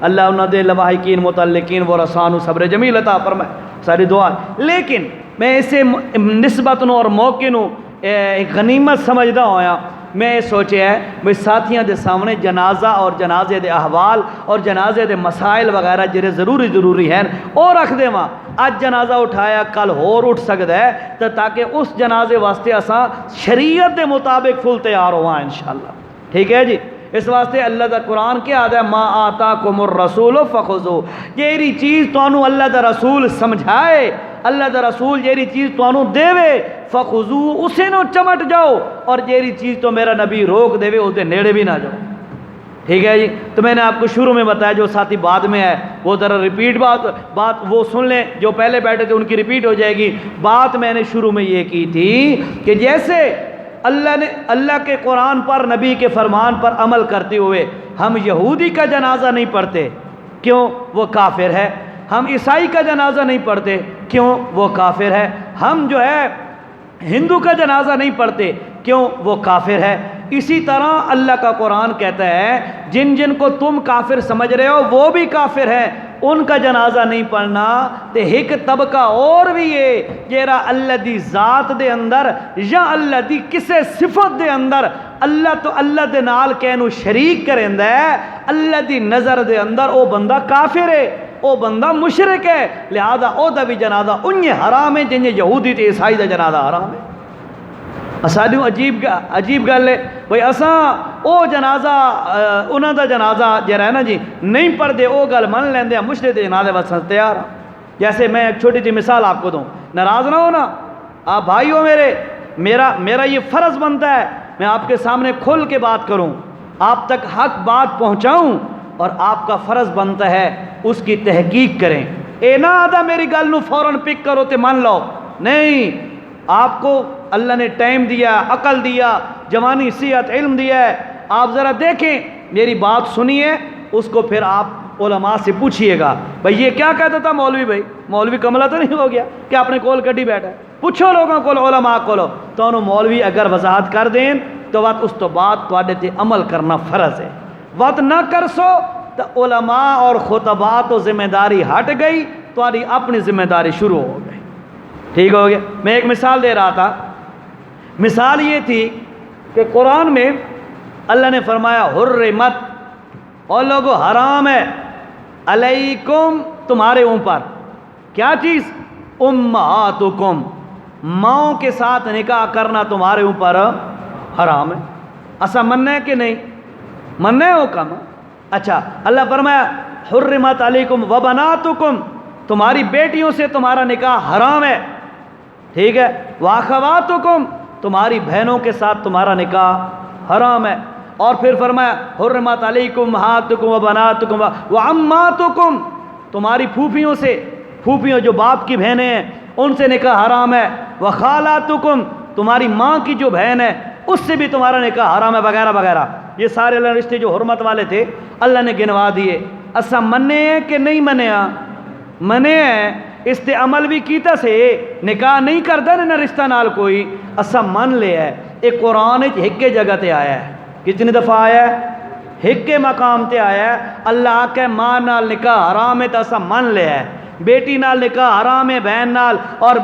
اللہ انہوں دے لواحقین متعلقین ورثان صبر جمیل عطا فرمائے، ساری دعا۔ لیکن میں اسے نسبت نو اور موقع نو ایک غنیمت سمجھدا ہویا، میں یہ سوچے ہے بھئی ساتھیاں دے سامنے جنازہ اور جنازے دے احوال اور جنازے دے مسائل وغیرہ جڑے ضروری ہیں اور رکھ دے ماں، آج جنازہ اٹھایا کل ہور اٹھ سکتا ہے، تو تاکہ اس جنازے واسطے اساں شریعت دے مطابق فل تیار ہوا انشاءاللہ۔ ٹھیک ہے جی، اس واسطے اللہ دا قرآن کیا آتا ہے ما آتاکم الرسول فخذو، جیری چیز توانو اللہ دا رسول سمجھائے، اللہ دا رسول جیری چیز توانو دے وے فخذو اسے نو چمٹ جاؤ، اور جیری چیز تو میرا نبی روک دے وے اس دے نیڑے بھی نہ جاؤ۔ ٹھیک ہے جی، تو میں نے آپ کو شروع میں بتایا، جو ساتھی بعد میں ہے وہ ذرا ریپیٹ بات وہ سن لیں، جو پہلے بیٹھے تھے ان کی ریپیٹ ہو جائے گی۔ بات میں نے شروع میں یہ کی تھی کہ جیسے اللہ کے قرآن پر، نبی کے فرمان پر عمل کرتے ہوئے ہم یہودی کا جنازہ نہیں پڑھتے، کیوں؟ وہ کافر ہے۔ ہم عیسائی کا جنازہ نہیں پڑھتے، کیوں؟ وہ کافر ہے۔ ہم جو ہے ہندو کا جنازہ نہیں پڑھتے، کیوں؟ وہ کافر ہے۔ اسی طرح اللہ کا قرآن کہتا ہے جن جن کو تم کافر سمجھ رہے ہو وہ بھی کافر ہیں، ان کا جنازہ نہیں پڑھنا۔ تے ایک طبقہ اور بھی ہے جیرا اللہ دی ذات دے اندر یا اللہ دی کسے صفت دے اندر اللہ تو اللہ دے نال کینو شریک کریندا ہے، اللہ دی نظر دے اندر او بندہ کافر ہے، او بندہ مشرک ہے، لہذا او دا بھی جنازہ انہیں حرام ہے جنہیں یہودی تے عیسائی دا جنازہ حرام ہے۔ اساڈیوں عجیب گل ہے بھئی اساں او جنازہ انہاں دا جنازہ جڑا ہے نا جی نہیں پڑھدے، او گل من لیندے ہیں، مشرک دے جنازے واسطے تیار ہاں۔ جیسے میں ایک چھوٹی سی مثال آپ کو دوں، ناراض نہ ہونا آپ بھائیوں میرے، میرا یہ فرض بنتا ہے میں آپ کے سامنے کھل کے بات کروں، آپ تک حق بات پہنچاؤں، اور آپ کا فرض بنتا ہے اس کی تحقیق کریں۔ اے نہ آدھا میری گل نو فوراً پک کرو تے مان لو، نہیں، آپ کو اللہ نے ٹائم دیا، عقل دیا، جوانی، صحت، علم دیا ہے، آپ ذرا دیکھیں، میری بات سنیے، اس کو پھر آپ علماء سے پوچھئے گا بھئی یہ کیا کہتا تھا مولوی بھائی، مولوی کملہ تو نہیں ہو گیا کہ آپ نے کول کٹی بیٹھا ہے، پوچھو لوگوں کو، علماء کو، تو انہوں مولوی اگر وضاحت کر دیں تو وقت اس تو بعد تو تے عمل کرنا فرض ہے، وقت نہ کر سو تو علماء اور خطباء تو ذمہ داری ہٹ گئی، تو اپنی ذمہ داری شروع ہو گئی۔ ٹھیک ہو گیا؟ میں ایک مثال دے رہا تھا، مثال یہ تھی کہ قرآن میں اللہ نے فرمایا حرمت، اور لوگوں حرام ہے، علیکم تمہارے اوپر، کیا چیز؟ امہاتکم، ماؤں کے ساتھ نکاح کرنا تمہارے اوپر حرام ہے۔ ایسا مننا ہے کہ نہیں؟ مننا ہے حکم؟ اچھا، اللہ فرمایا حرمت علیکم وبناتکم، تمہاری بیٹیوں سے تمہارا نکاح حرام ہے، ٹھیک ہے، واخواتکم، تمہاری بہنوں کے ساتھ تمہارا نکاح حرام ہے، اور پھر فرمایا حرمت علیکم امہاتکم وبناتکم وعماتکم، تمہاری پھوپھیوں سے، پھوپھیوں جو باپ کی بہنیں ہیں ان سے نکاح حرام ہے، وخالاتکم، تمہاری ماں کی جو بہن ہے اس سے بھی تمہارا نکاح حرام ہے، وغیرہ وغیرہ۔ یہ سارے اللہ نے رشتے جو حرمت والے تھے اللہ نے گنوا دیے۔ اسا منے ہیں کہ نہیں منے ہیں؟ منے ہیں، اس تے عمل بھی کیتا سے، نکاح نہیں کردا نہ رشتہ نال کوئی، اسا من لے ہے۔ ایک قرآن ایک جگہ تے آیا ہے، کتنی دفعہ آیا ہے؟ ایک مقام تے آیا ہے، اللہ کہ ماں نال نکاح حرام ہے تو اسا من لے ہے، بیٹی نال نکاح حرام ہے، بہن نال اور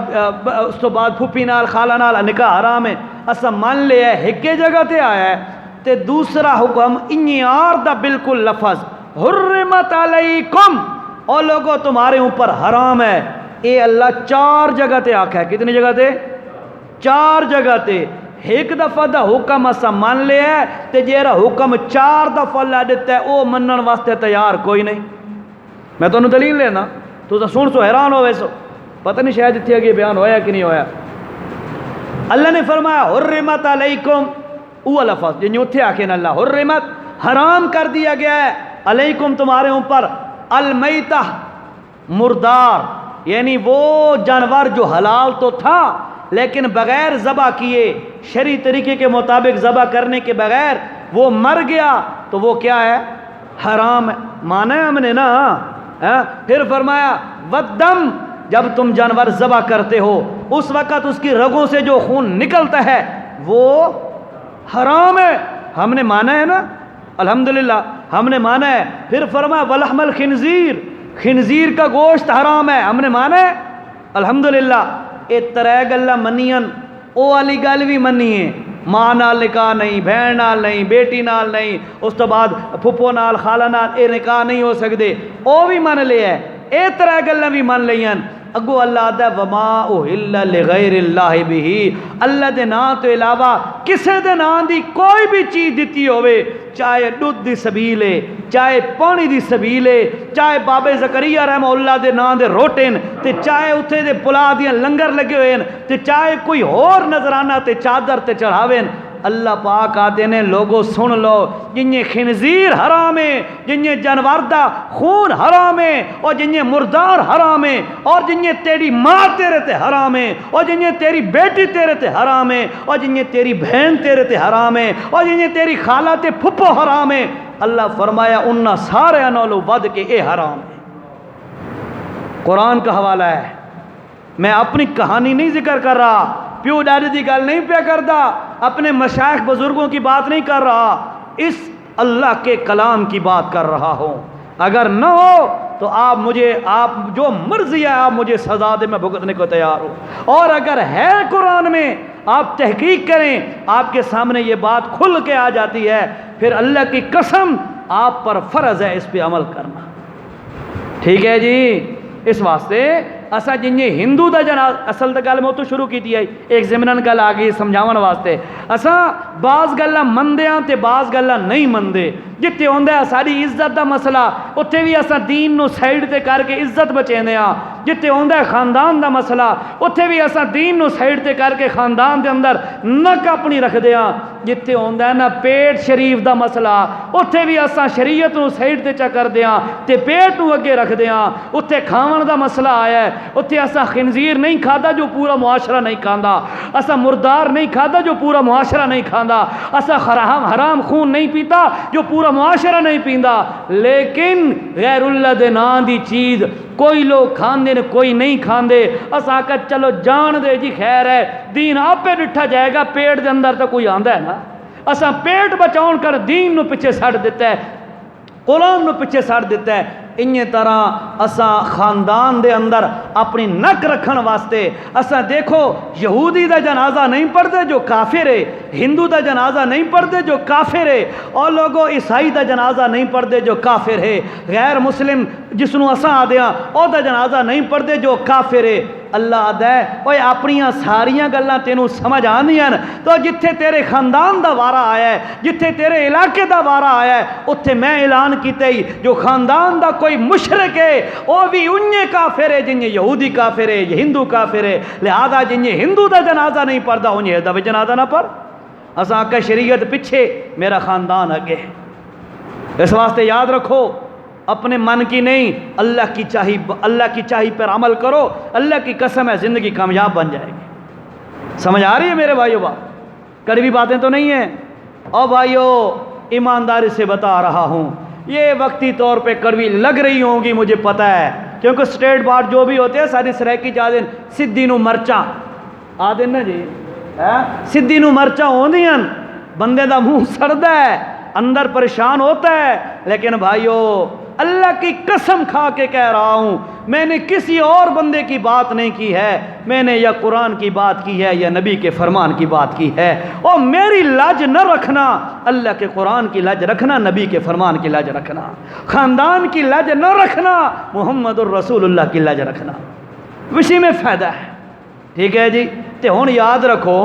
اس تو بعد پھوپھی نال، خالہ نال نکاح حرام ہے، اسا من لے ہے، ایک جگہ تے آیا ہے۔ تے دوسرا حکم انہی آر دا بالکل لفظ حرمت علیکم، اور لوگوں تمہارے اوپر حرام ہے، اے اللہ 4 جگہ تے آکھا ہے، کتنی جگہ تے؟ 4 جگہ تے۔ ایک دفعہ دا حکم اسا من لے ہے، تے جیرا حکم 4 دفعہ اللہ دیتا ہے او منن واسطے تیار کوئی نہیں۔ میں تو انہوں دلیل لینا تو سن سو حیران ہو ویسو، پتہ نہیں شاید اتھے آگے بیان ہویا کہ نہیں ہویا۔ اللہ نے فرمایا حرمت علیکم، وہ لفظ جنہی اتھے آکھیں اللہ، حرمت حرام کر دیا گیا ہے، علیکم تمہارے اوپر، المیتہ مردار، یعنی وہ جانور جو حلال تو تھا لیکن بغیر ذبح کیے، شرعی طریقے کے مطابق ذبح کرنے کے بغیر وہ مر گیا تو وہ کیا ہے؟ حرام ہے، مانا ہے ہم نے نا۔ پھر فرمایا والدم، جب تم جانور ذبح کرتے ہو اس وقت اس کی رگوں سے جو خون نکلتا ہے وہ حرام ہے، ہم نے مانا ہے نا، الحمدللہ ہم نے مانا ہے۔ پھر فرمایا ولحم الخنزیر، خنزیر کا گوشت حرام ہے، ہم نے مانا ہے الحمدللہ۔ اے 3 گلاں منین، او والی گل بھی منی ہے، ماں نال نکاح نہیں، بہن نال نہیں، بیٹی نال نہیں، اس تو بعد پھپھو نال، خالہ نال اے نکاح نہیں ہو سکتے، او بھی من لے ہے، اے 3 گلاں بھی من لئین۔ اگو اللہ آدھا وما اہل لغیر اللہ بھی، اللہ دے نام تو علاوہ کسے دے نام دی کوئی بھی چیز دیتی ہوئے، چاہے دودھ دی سبیلے، چاہے پانی دی سبیلے، چاہے بابے زکریا رحمہ اللہ دے نام دے روٹن تے چاہے اتھے دے پلا دیاں لنگر لگے ہوئے تے چاہے کوئی اور نظرانہ تے چادر تے چڑھاویں، اللہ پاک آتے نے لوگوں سن لو، جنہیں خنزیر حرام ہے، جنہیں جانور دا خون حرام ہے، اور جنہیں مردار حرام ہے، اور جنہیں تیری ماں تیرے تے حرام ہے، اور جنہیں تیری بیٹی تیرے تے حرام ہے، اور جنہیں تیری بہن تیرے تے حرام ہے، اور جنہیں تیری خالہ تے پھپھو حرام ہے، اللہ فرمایا انہاں سارے انہوں ود کے اے حرام ہے۔ قرآن کا حوالہ ہے، میں اپنی کہانی نہیں ذکر کر رہا، پیو ڈیڈی دی گل نہیں پہ کرتا، اپنے مشائخ بزرگوں کی بات نہیں کر رہا، اس اللہ کے کلام کی بات کر رہا ہوں۔ اگر نہ ہو تو آپ جو مرضی ہے آپ مجھے سزا دے، میں بھگتنے کو تیار ہوں، اور اگر ہے قرآن میں آپ تحقیق کریں، آپ کے سامنے یہ بات کھل کے آ جاتی ہے، پھر اللہ کی قسم آپ پر فرض ہے اس پہ عمل کرنا۔ ٹھیک ہے جی، اس واسطے اسا جنہیں ہندو دا جناز اصل دا گل میں تو شروع کی ہے، ایک ضمنن گل آ گئی سمجھاون واسطے، اسا بعض گلاں مندے ہاں تے بعض گلاں نہیں مندے، جتے ہوندا ہے ساری عزت دا مسئلہ اتھے بھی اسا دین نو سائیڈ تے کر کے عزت بچیندے ہاں، جتے ہوندا ہے خاندان دا مسئلہ اتھے بھی اسا دین نو سائیڈ تے کر کے خاندان دے اندر نک اپنی رکھدے ہاں، جتے ہوندا ہے نا پیٹ شریف دا مسئلہ اتھے بھی اسا شریعت نو سائیڈ تے چا کردے ہاں تے پیٹ نو اگے رکھدے ہاں، اتھے کھاون دا مسئلہ آیا ہے، اتھے اسا خنزیر نہیں کھادا جو پورا معاشرہ نہیں کھاندا، اسا مردار نہیں کھادا جو پورا معاشرہ نہیں کھاندا، اسا حرام خون نہیں پیتا جو پورا معاشرہ نہیں پیندا، لیکن غیر اللہ دے نام دی چیز کوئی لوگ کھاندے نے کوئی نہیں کھاندے، اسا کہ چلو جان دے جی خیر ہے، دین آپ پہ ڈٹھا جائے گا، پیٹ دے اندر تو کوئی آندا ہے نا، اسا پیٹ بچاؤن کر دین نو پیچھے سڑ دیتا ہے، قرآن نو پیچھے سڑ دیتا ہے۔ انہی طرح اسا خاندان دے اندر اپنی نک رکھن واسطے اسا دیکھو یہودی دا جنازہ نہیں پڑھتے جو کافر ہے، ہندو دا جنازہ نہیں پڑھتے جو کافر ہے، اور لوگوں عیسائی دا جنازہ نہیں پڑھتے جو کافر ہے، غیر مسلم جس نو اسا آدیاں او دا جنازہ نہیں پڑھتے جو کافر ہے۔ اللہ آدھا ہے اوے اپنیاں ساریاں گلاں تینوں سمجھ آندیاں تو جتھے تیرے خاندان دا وارا آیا ہے، جتھے تیرے علاقے دا وارا آیا ہے، اتھے میں اعلان کیتے ہی جو خاندان دا کوئی مشرک ہے وہ بھی انہیں کافر ہے جنہیں یہودی کافر ہے، یہ ہندو کافر ہے، لہذا جنہیں ہندو دا جنازہ نہیں پڑھتا انہیں دا بھی جنازہ نہ پڑھ، اساں آقا شریعت پیچھے میرا خاندان آگے۔ اس واسطے یاد رکھو اپنے من کی نہیں، اللہ کی چاہی پر عمل کرو، اللہ کی قسم ہے زندگی کامیاب بن جائے گی۔ سمجھ آ رہی ہے میرے بھائیو؟ کڑوی باتیں تو نہیں ہیں؟ اور بھائیو ایمانداری سے بتا رہا ہوں یہ وقتی طور پہ کڑوی لگ رہی ہوں گی، مجھے پتہ ہے، کیونکہ اسٹیٹ بارڈ جو بھی ہوتے ہیں ساری سریکی جادن سدھی نو مرچاں آدن نا جی، سدھی نو مرچاں ہوندیاں، بندے دا منہ سڑدا ہے، اندر پریشان ہوتا ہے، لیکن بھائیو اللہ کی قسم کھا کے کہہ رہا ہوں میں نے کسی اور بندے کی بات نہیں کی ہے، میں نے یا قرآن کی بات کی ہے یا نبی کے فرمان کی بات کی ہے، اور میری لاج نہ رکھنا، اللہ کے قرآن کی لاج رکھنا، نبی کے فرمان کی لاج رکھنا، خاندان کی لاج نہ رکھنا، محمد الرسول اللہ کی لاج رکھنا، اسی میں فائدہ ہے۔ ٹھیک ہے جی، تو ہن یاد رکھو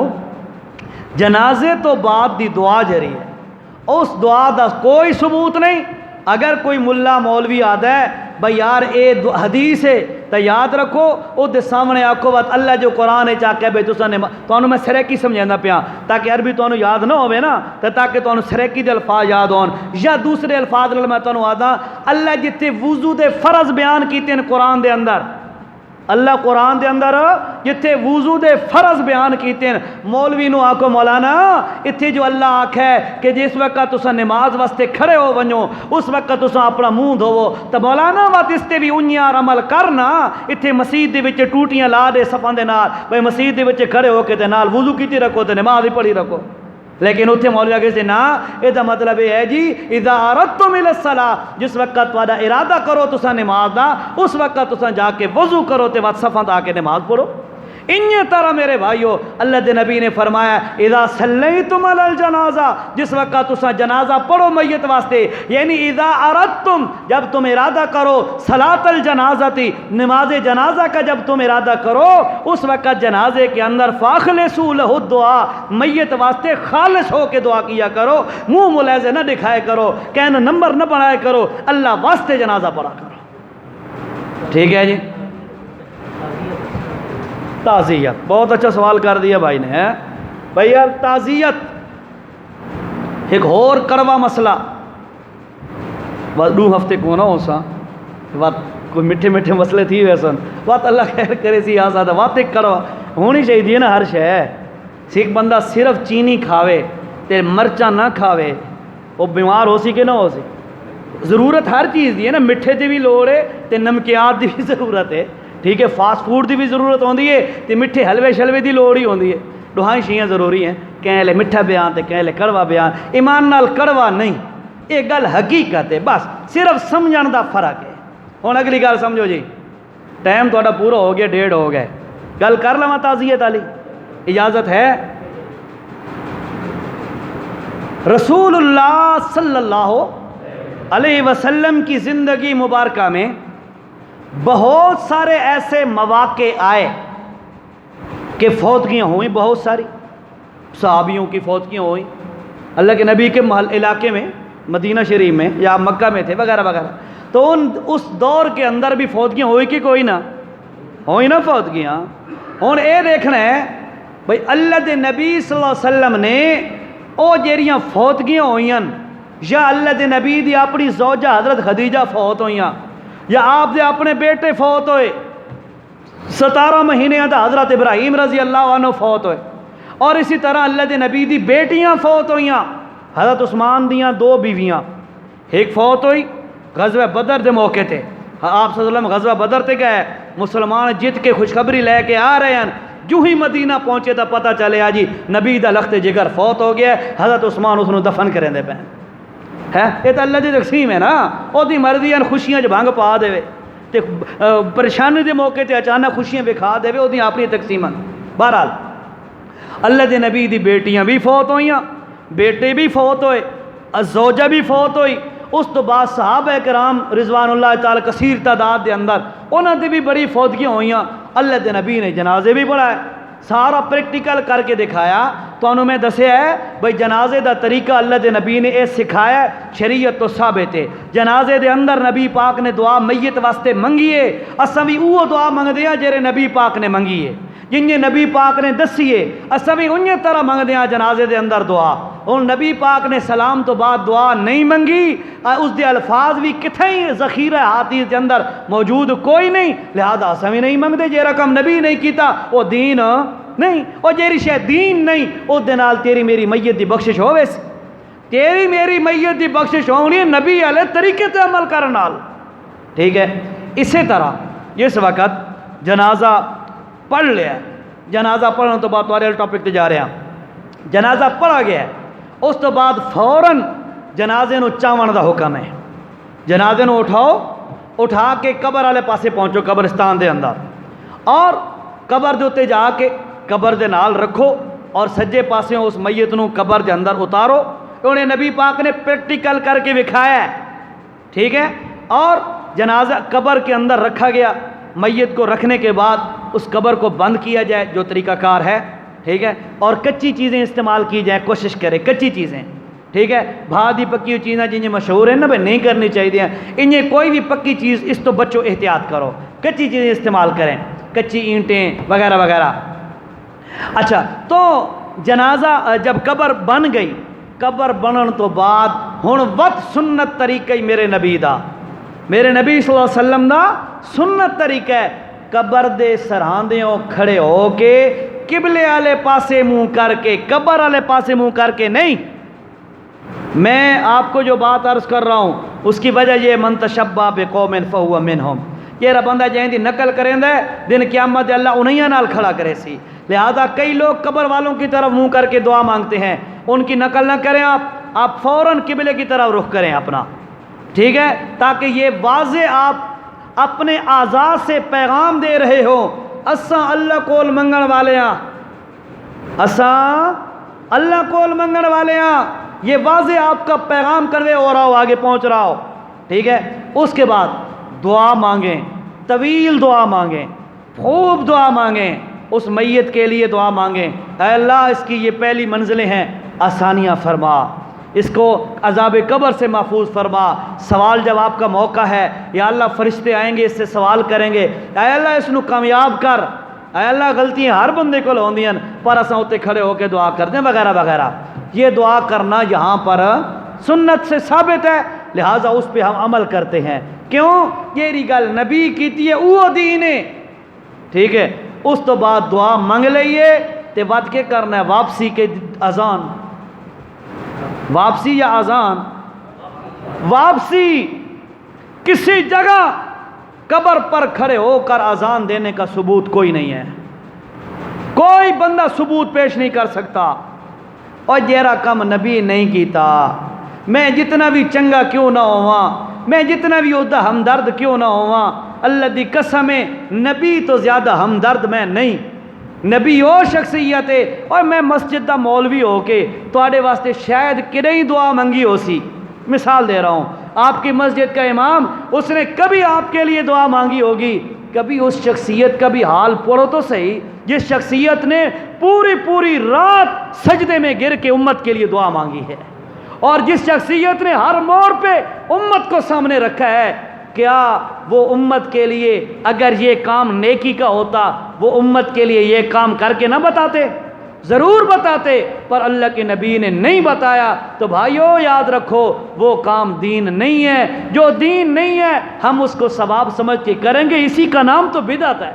جنازے تو بعد دی دعا جری ہے، اس دعا دا کوئی ثبوت نہیں۔ اگر کوئی ملا مولوی آدھا ہے بھائی یار اے حدیث ہے تو یاد رکھو او دے سامنے آکھو بات اللہ جو قرآن ہے چاکے بھائی تو میں سریکی سمجھانا پیا تاکہ عربی تو یاد نہ ہوئے نا، تاکہ تو سریکی دے الفاظ یاد ہون، یا دوسرے الفاظ میں تو آدھا اللہ جتے وضو دے فرض بیان کیتے ہیں قرآن دے اندر، اللہ قرآن دے اندر جتھے وضو دے فرض بیان کیتے ہیں، مولوی نو آکو مولانا اتھے جو اللہ آکھے کہ جس وقت تسا نماز واسطے کھڑے ہو ونجو اس وقت تسا اپنا منہ دھوو، تو مولانا وقت اس تے بھی انیار عمل کرنا، اتھے مسجد دے وچ ٹوٹیاں لا دے صفاں دے نال بھئی مسجد دے وچ کھڑے ہو کے تے نال وضو کیتی رکھو تے نماز ہی پڑھی رکھو، لیکن اتھے مولوی آگے سے نا یہ دا مطلب ہے جی اذا اردتم الی الصلاۃ، جس وقت تہاڈا ارادہ کرو تسا نماز دا اس وقت تسا جا کے وضو کرو تے وقت صفاں آ کے نماز پڑھو۔ انہی طرح میرے بھائیو اللہ دے نبی نے فرمایا اذا صلیتم علی الجنازہ، جس وقت تساں جنازہ پڑھو میت واسطے، یعنی اذا اردتم، جب تم ارادہ کرو صلاۃ الجنازتی، نماز جنازہ کا جب تم ارادہ کرو اس وقت جنازے کے اندر فاخلصوا لہ الدعاء، میت واسطے خالص ہو کے دعا کیا کرو، منہ ملیزے نہ دکھائے کرو، کہنا نمبر نہ بنائے کرو، اللہ واسطے جنازہ پڑھا کرو۔ ٹھیک ہے جی۔ تعزیت، بہت اچھا سوال کر دیا بھائی نے، بھائی یار تعزیت ایک اور کڑوا مسئلہ، بس 2 ہفتے کو نہ ہو سا بات کوئی میٹھے میٹھے مسئلے تھی ویسن بات اللہ خیر کرے سی آزادہ بات ایک کڑوا ہونی چاہیے نا ہر شے۔ ایک بندہ صرف چینی کھاوے تے مرچاں نہ کھاوے وہ بیمار ہو سی کہ نہ ہو سی؟ ضرورت ہر چیز دی ہے نا، میٹھے دی بھی لوڑ ہے تے نمکیات دی بھی ضرورت ہے، ٹھیک ہے، فاسٹ فوڈ دی بھی ضرورت ہوندی ہے تے میٹھے حلوے شلوے دی لوڑ ہی ہوندی ہے، دوہاں شیاں ضروری ہیں، کہیں لے میٹھا بیان تے کہیں لے کڑوا بیان، ایمان نال کڑوا نہیں، ایک گل حقیقت ہے، بس صرف سمجھن دا فرق ہے۔ ہن اگلی گل سمجھو جی، ٹائم تہاڈا پورا ہو گیا، 1:30 ہو گئے، گل کر لواں تعزیت والی، اجازت ہے؟ رسول اللہ صلی اللہ علیہ وسلم کی زندگی مبارکہ میں بہت سارے ایسے مواقع آئے کہ فوتگیاں ہوئیں، بہت ساری صحابیوں کی فوتگیاں ہوئیں، اللہ کے نبی کے محل علاقے میں، مدینہ شریف میں یا مکہ میں تھے وغیرہ وغیرہ، تو اس دور کے اندر بھی فوتگیاں ہوئی کہ کوئی نہ ہوئی نا فوتگیاں۔ ہن اے دیکھنا ہے بھئی اللہ دے نبی صلی اللہ علیہ وسلم نے او جیڑیاں فوتگیاں ہوئیاں، یا اللہ دے نبی دی اپنی زوجہ حضرت خدیجہ فوت ہوئیاں، یا آپ دے اپنے بیٹے فوت ہوئے، 17 مہینے دا حضرت ابراہیم رضی اللہ عنہ فوت ہوئے، اور اسی طرح اللہ دے نبی دی بیٹیاں فوت ہوئیاں، حضرت عثمان دیاں 2 بیویاں، ایک فوت ہوئی غزوہ بدر دے موقع تے، آپ صلی اللہ علیہ وسلم غزوہ بدر تے گئے، مسلمان جت کے خوشخبری لے کے آ رہے ہیں، جو ہی مدینہ پہنچے تو پتہ چلے جی نبی دا لخت جگر فوت ہو گیا، حضرت عثمان اس نے دفن کریں دے پہ ہے، یہ تو اللہ دی تقسیم ہے نا، وہ دی مرضی ہے خوشیاں جو بھنگ پا دے تے پریشانی دے موقع تے اچانک خوشیاں بکھا دے وہ دی اپنی تقسیم۔ بہرحال اللہ دے نبی دی بیٹیاں بھی فوت ہوئیاں، بیٹے بھی فوت ہوئے، زوجہ بھی فوت ہوئی، اس تو بعد صحابہ کرام رضوان اللہ تعالی کثیر تعداد دے اندر انہاں دی بھی بڑی فوتگیاں ہوئیاں، اللہ دے نبی نے جنازے بھی پڑھائے، سارا پریکٹیکل کر کے دکھایا، تو انہوں میں دسیا ہے بھئی جنازے دا طریقہ اللہ دے نبی نے اے سکھایا ہے، شریعت تو ثابت ہے، جنازے دے اندر نبی پاک نے دعا میت واسطے منگی ہے، اساں بھی اوہ دعا منگ دیا جیرے نبی پاک نے منگی ہے، جنہیں نبی پاک نے دسی ہے اساں بھی انہیں طرح منگ دیا جنازے دے اندر دعا، اور نبی پاک نے سلام تو بعد دعا نہیں منگی، اس دے الفاظ بھی کتھیں ذخیرہ حدیث دے اندر موجود کوئی نہیں، لہذا اساں بھی نہیں منگ دے، جے رقم نبی نہیں کیتا وہ دین نہیں، اور جیری شے دین نہیں او دے نال تیری میری میت دی بخشش ہوئے سی، تیری میری میت دی بخشش ہونی نبی علیہ طریقے تے عمل کرن نال، ٹھیک ہے۔ اسی طرح اس وقت جنازہ پڑھ لیا، جنازہ پڑھنے تو بعد تمہارے ٹاپک تے جا رہے ہیں، جنازہ پڑھا گیا ہے، اس تو بعد فوراً جنازے نو چاون دا حکم ہے، جنازے نو اٹھاؤ، اٹھا کے قبر والے پاسے پہنچو قبرستان دے اندر، اور قبر دے اتے جا کے قبر دے نال رکھو، اور سجے پاسے اس میت نو قبر دے اندر اتارو، انہیں نبی پاک نے پریکٹیکل کر کے دکھایا ہے، ٹھیک ہے۔ اور جنازہ قبر کے اندر رکھا گیا، میت کو رکھنے کے بعد اس قبر کو بند کیا جائے جو طریقہ کار ہے، ٹھیک ہے، اور کچی چیزیں استعمال کی جائیں، کوشش کرے کچی چیزیں، ٹھیک ہے، بھادی پکی ہوئی چیزیں جنہیں مشہور ہیں نا بھائی نہیں کرنی چاہیے، انہیں کوئی بھی پکی چیز اس تو بچو احتیاط کرو، کچی چیزیں استعمال کریں، کچی اینٹیں وغیرہ وغیرہ۔ اچھا، تو جنازہ جب قبر بن گئی، قبر بنن تو بعد ہن وقت سنت طریقہ ہی میرے نبی دا، میرے نبی صلی اللہ علیہ وسلم دا سنت طریقہ ہے، قبر دے سرہاندیوں کھڑے ہو کے قبلے والے پاسے منہ کر کے، قبر والے پاسے منہ کر کے نہیں، میں آپ کو جو بات عرض کر رہا ہوں اس کی وجہ یہ من تشبہ بقوم فہو منہم، یہ بندہ جائیں دی نقل کریں دے دن قیامت اللہ انہیاں نال کھڑا کرے سی، لہذا کئی لوگ قبر والوں کی طرف منہ کر کے دعا مانگتے ہیں، ان کی نقل نہ کریں، آپ فوراً قبلے کی طرف رخ کریں اپنا، ٹھیک ہے، تاکہ یہ واضح آپ اپنے اعضاء سے پیغام دے رہے ہو، اساں اللہ کول منگن والے ہاں، اساں اللہ کول منگن والے ہاں، یہ واضح آپ کا پیغام کروے اور آؤ آگے پہنچ رہا ہو، ٹھیک ہے۔ اس کے بعد دعا مانگیں، طویل دعا مانگیں، خوب دعا مانگیں، اس میت کے لیے دعا مانگیں، اے اللہ اس کی یہ پہلی منزلیں ہیں، آسانیاں فرما، اس کو عذاب قبر سے محفوظ فرما، سوال جواب کا موقع ہے، یا اللہ فرشتے آئیں گے اس سے سوال کریں گے، اے اللہ اس نو کامیاب کر، اے اللہ غلطیاں ہر بندے کو ہوندیاں پر اساں اتے کھڑے ہو کے دعا کرتے ہیں وغیرہ وغیرہ۔ یہ دعا کرنا یہاں پر سنت سے ثابت ہے، لہٰذا اس پہ ہم عمل کرتے ہیں۔ کیوں؟ یہ گل نبی کیتی ہے، وہ دین ہے، ٹھیک ہے۔ اس تو بعد دعا منگ لئیے تے ود کے کرنا ہے واپسی کے اذان، واپسی یا اذان، واپسی کسی جگہ قبر پر کھڑے ہو کر اذان دینے کا ثبوت کوئی نہیں ہے، کوئی بندہ ثبوت پیش نہیں کر سکتا۔ اور جیرا کم نبی نہیں کیتا، میں جتنا بھی چنگا کیوں نہ ہوا، میں جتنا بھی عہدہ ہمدرد کیوں نہ ہوا، اللہ دی قسم ہے نبی تو زیادہ ہمدرد میں نہیں، نبی وہ شخصیت ہے۔ اور میں مسجد دا مولوی ہو کے تواڈے واسطے شاید کدی دعا منگی ہو سی، مثال دے رہا ہوں، آپ کی مسجد کا امام اس نے کبھی آپ کے لیے دعا مانگی ہوگی، کبھی اس شخصیت کا بھی حال پڑھو تو صحیح، جس شخصیت نے پوری رات سجدے میں گر کے امت کے لیے دعا مانگی ہے، اور جس شخصیت نے ہر موڑ پہ امت کو سامنے رکھا ہے، کیا وہ امت کے لیے اگر یہ کام نیکی کا ہوتا وہ امت کے لیے یہ کام کر کے نہ بتاتے؟ ضرور بتاتے، پر اللہ کے نبی نے نہیں بتایا، تو بھائیو یاد رکھو وہ کام دین نہیں ہے، جو دین نہیں ہے ہم اس کو ثواب سمجھ کے کریں گے، اسی کا نام تو بدعت ہے،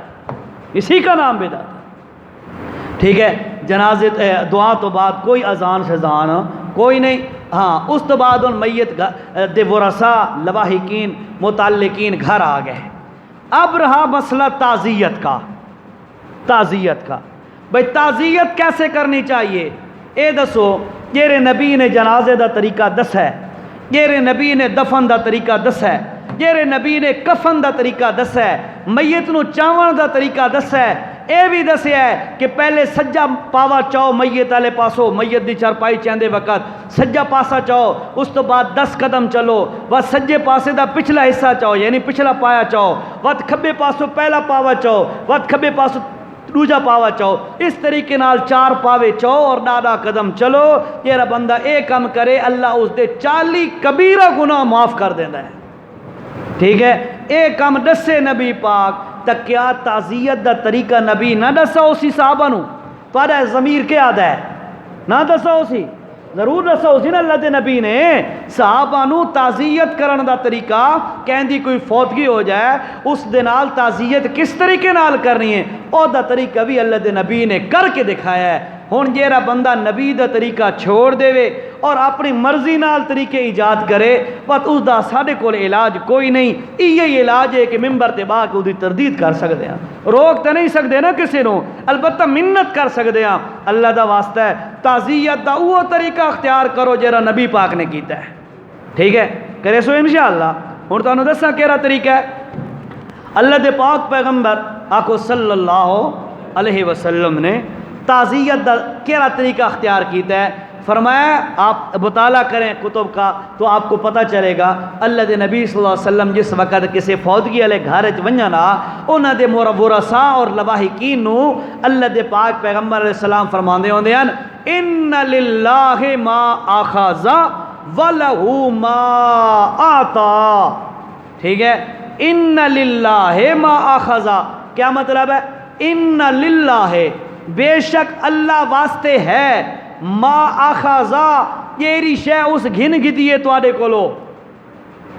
اسی کا نام بدعت ہے، ٹھیک ہے۔ جنازے دعا تو بعد کوئی اذان شزان کوئی نہیں، ہاں اس تو بعد ان میت دے ورثاء لواحقین متعلقین گھر آ گئے۔ اب رہا مسئلہ تعزیت کا، تعزیت کا بھئی تعزیت کیسے کرنی چاہیے؟ اے دسو، جیرے نبی نے جنازے دا طریقہ دس ہے، جیرے نبی نے دفن دا طریقہ دس ہے، جیرے نبی نے کفن دا طریقہ دس ہے، میت نو چاون دا طریقہ دس ہے، اے بھی دسیا ہے کہ پہلے سجا پاوا چاؤ میت والے پاسو، میت دی چارپائی چاندے وقت سجا پاسا چاؤ، اس تو بعد 10 قدم چلو، بس سجے پاسے دا پچھلا حصہ چاؤ یعنی پچھلا پایا چاؤ، وقت کھبے پاسو پہلا پاوا چاؤ، وقت کھبے پاسو دوجا پاوا چاؤ، اس طریقے نال 4 پاوے چاؤ اور 10 قدم چلو۔ یہ بندہ اے کم کرے اللہ اس دے 40 کبیرہ گناہ معاف کر دینا ہے، ٹھیک ہے۔ اے کم دسے نبی پاک، تک کیا تعزیت دا طریقہ نبی نہ دسا اسی صحابہ نو؟ تھوڑا ضمیر کیا آدھا ہے؟ نہ دسا اسی؟ ضرور دسا اسی نا، اللہ دے نبی نے صحابہ نو تعزیت کرن دا طریقہ، کہندی کوئی فوتگی ہو جائے اس دے نال تعزیت کس طریقے نال کرنی ہے، او دا طریقہ بھی اللہ دے نبی نے کر کے دکھایا ہے۔ ہن جیڑا بندہ نبی دا طریقہ چھوڑ دے وے اور اپنی مرضی نال طریقے ایجاد کرے، بس اس دا ساڈے کول علاج کوئی نہیں، یہی علاج ہے کہ ممبر تے با کے دی تردید کر سکتے ہیں، روک تے نہیں سکتے نا کسی نو، البتہ منت کر سکتے ہیں، اللہ دا واسطہ ہے تعزیت دا وہ طریقہ اختیار کرو جیڑا نبی پاک نے کیتا ہے، ٹھیک ہے، کرے سو انشاءاللہ۔ ہن تانوں دساں کیڑا طریقہ ہے۔ اللہ دے پاک پیغمبر آکو صلی اللہ علیہ وسلم نے تعزیت دا کیڑا طریقہ اختیار کیتا ہے، فرمایا آپ مطالعہ کریں کتب کا تو آپ کو پتہ چلے گا۔ اللہ دے نبی صلی اللہ علیہ وسلم جس وقت کسی فوتگی والے گھر وچ ونجنا، انہاں دے ورثاء اور لواحقین نو اللہ دے پاک پیغمبر علیہ السلام فرماندے ہوندے ہیں، ان للہ ما اخذ ولہ ما اعطى، ٹھیک ہے۔ ان للہ ما اخذ کیا مطلب ہے؟ ان للہ بے شک اللہ واسطے ہے، ما اخذا جیری شے اس گھن گدیے تواڈے کولو،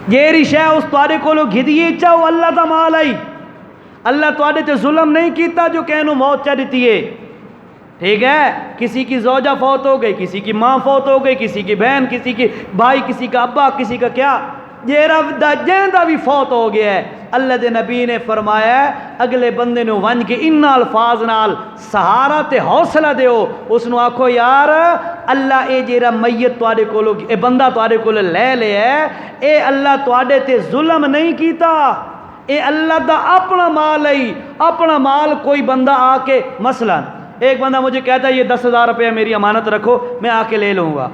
جیری شے اس تواڈے کولو گدیے چاہو اللہ دا مال آئی، اللہ تواڈے تے ظلم نہیں کیتا جو کہنو موت چا دیتی ہے، ٹھیک ہے۔ کسی کی زوجہ فوت ہو گئی، کسی کی ماں فوت ہو گئی، کسی کی بہن، کسی کی بھائی، کسی کا ابا، کسی کا کیا، جیندہ بھی فوت ہو گیا ہے، اللہ دے نبی نے فرمایا اگلے بندے نو ون کے ان الفاظ نال سہارا تے حوصلہ دیو، اس نو آکھو یار اللہ اے جیرا میت تواڈے کولو اے بندہ تواڈے کولو لے لے ہے، اے اللہ تواڈے تے ظلم نہیں کیتا، اے اللہ دا اپنا مال ہے. اپنا مال کوئی بندہ آ کے مثلا ایک بندہ مجھے کہتا ہے یہ 10,000 روپیہ میری امانت رکھو میں آ کے لے لوں گا.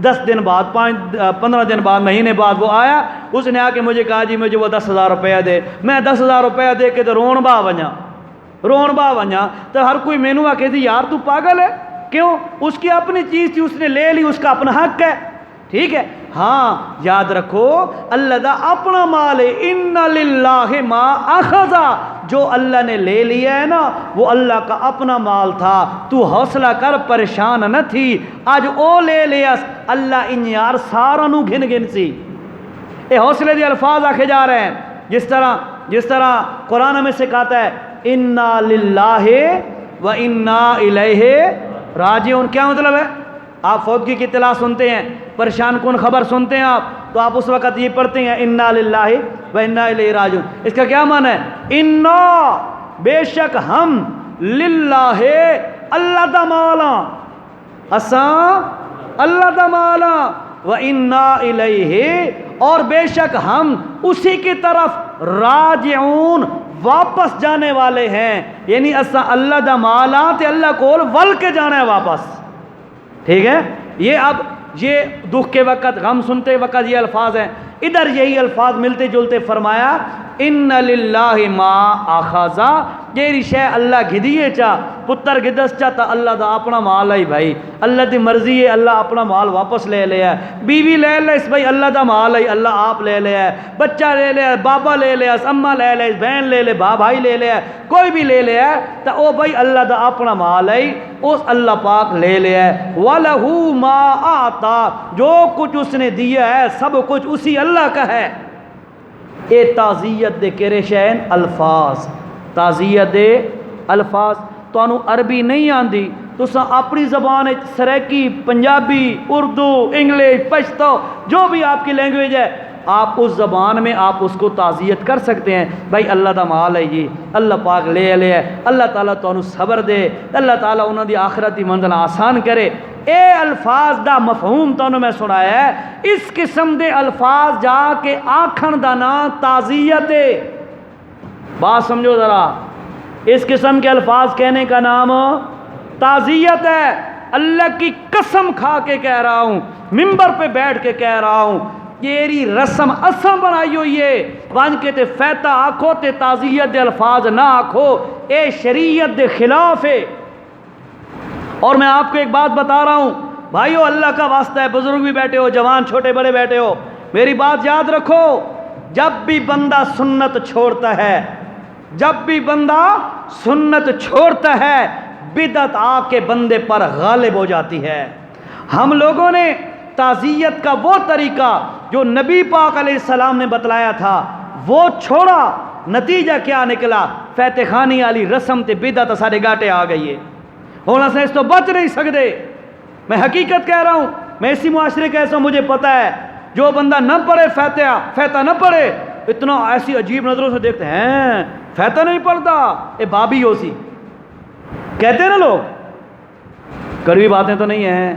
10 دن بعد 15 دن بعد مہینے بعد وہ آیا, اس نے آ کے مجھے کہا جی مجھے وہ 10,000 روپیہ دے. میں 10,000 روپیہ دے کے تو رون با ونجا تو ہر کوئی مینو آ کہ یار تو پاگل ہے. کیوں؟ اس کی اپنی چیز تھی, اس نے لے لی, اس کا اپنا حق ہے. ٹھیک ہے. ہاں یاد رکھو اللہ دا اپنا مال ہے. ان للہ ما اخذ, جو اللہ نے لے لیا ہے نا وہ اللہ کا اپنا مال تھا. تو حوصلہ کر, پریشان نہ تھی. آج او لے لیا اللہ ان یار سارا نو گھن سی. اے حوصلے دے الفاظ آکھے جا رہے ہیں. جس طرح قرآن میں سکھاتا ہے انا للہ و انا الیہ راجعون. کیا مطلب ہے؟ آپ فوتگی کی اطلاع سنتے ہیں, پریشان کن خبر سنتے ہیں آپ, تو آپ اس وقت یہ پڑھتے ہیں انا للہ و انا الیہ راجعون. اس کا کیا معنی ہے؟ انا بے شک ہم, للہ اللہ دا مالا, اساں اللہ دا مالا, و انا الیہ اور بے شک ہم اسی کی طرف راجعون واپس جانے والے ہیں. یعنی اساں اللہ دا مالا تے اللہ کول ول کے جانا ہے واپس. ٹھیک ہے. یہ اب یہ دکھ کے وقت, غم سنتے وقت یہ الفاظ ہیں. ادھر یہی الفاظ ملتے جلتے فرمایا ان للہ ما اخذا, جیری شے اللہ گھدیے چا پتر گدس چا تا اللہ دا اپنا مال ہے بھائی. اللہ دی مرضی ہے, اللہ اپنا مال واپس لے لیا. بیوی لے لے اس بھائی اللہ دا مال ہے, اللہ آپ لے لیا. بچہ لے لیا, بابا لے لیا, اماں لے لے, بہن لے لے, بھائی لے لیا, کوئی بھی لے لیا تا او بھائی اللہ دا اپنا مال ہے, اس اللہ پاک لے لیا. وَلَهُ مَا آتا, جو کچھ اس نے دیا ہے سب کچھ اسی اللہ کا ہے. اے تعزیت دے کرے شین الفاظ, تعزیت دے الفاظ. تو انو عربی نہیں آندی تو اپنی زبان سریکی, پنجابی, اردو, انگلش, پشتو, جو بھی آپ کی لینگویج ہے آپ اس زبان میں آپ اس کو تعزیت کر سکتے ہیں. بھائی اللہ دا مال ہے جی, اللہ پاک لے لے, اللہ تعالیٰ تو انو صبر دے, اللہ تعالیٰ انہوں دی آخرتی منزل آسان کرے. اے الفاظ دا مفہوم تو میں سنایا ہے. اس قسم دے الفاظ جا کے آکھن دا نا تعزیت ہے. بات سمجھو ذرا, اس قسم کے الفاظ کہنے کا نام تعزیت ہے. اللہ کی قسم کھا کے کہہ رہا ہوں, منبر پہ بیٹھ کے کہہ رہا ہوں, یہ رسم اساں بنائی ہوئی ہے. وان کے تے فیتا آکھو تے تعزیت دے الفاظ نہ آکھو, اے شریعت دے خلاف ہے. اور میں آپ کو ایک بات بتا رہا ہوں بھائیو, اللہ کا واسطہ ہے, بزرگ بھی بیٹھے ہو, جوان چھوٹے بڑے بیٹھے ہو, میری بات یاد رکھو. جب بھی بندہ سنت چھوڑتا ہے, جب بھی بندہ سنت چھوڑتا ہے, بدعت آ کے بندے پر غالب ہو جاتی ہے. ہم لوگوں نے تعزیت کا وہ طریقہ جو نبی پاک علیہ السلام نے بتلایا تھا وہ چھوڑا. نتیجہ کیا نکلا؟ فاتح خانی والی رسم تے بدعت سارے گاٹے آ گئی ہے. ہونا سے اس تو بچ نہیں سکتے. میں حقیقت کہہ رہا ہوں, میں اسی معاشرے کا ایسا مجھے پتہ ہے, جو بندہ نہ پڑھے فاتحہ نہ پڑھے, اتنا ایسی عجیب نظروں سے دیکھتے ہیں, فاتحہ نہیں پڑھتا اے بابی ہو سی, کہتے ہیں نا لوگ. کڑوی باتیں تو نہیں ہیں,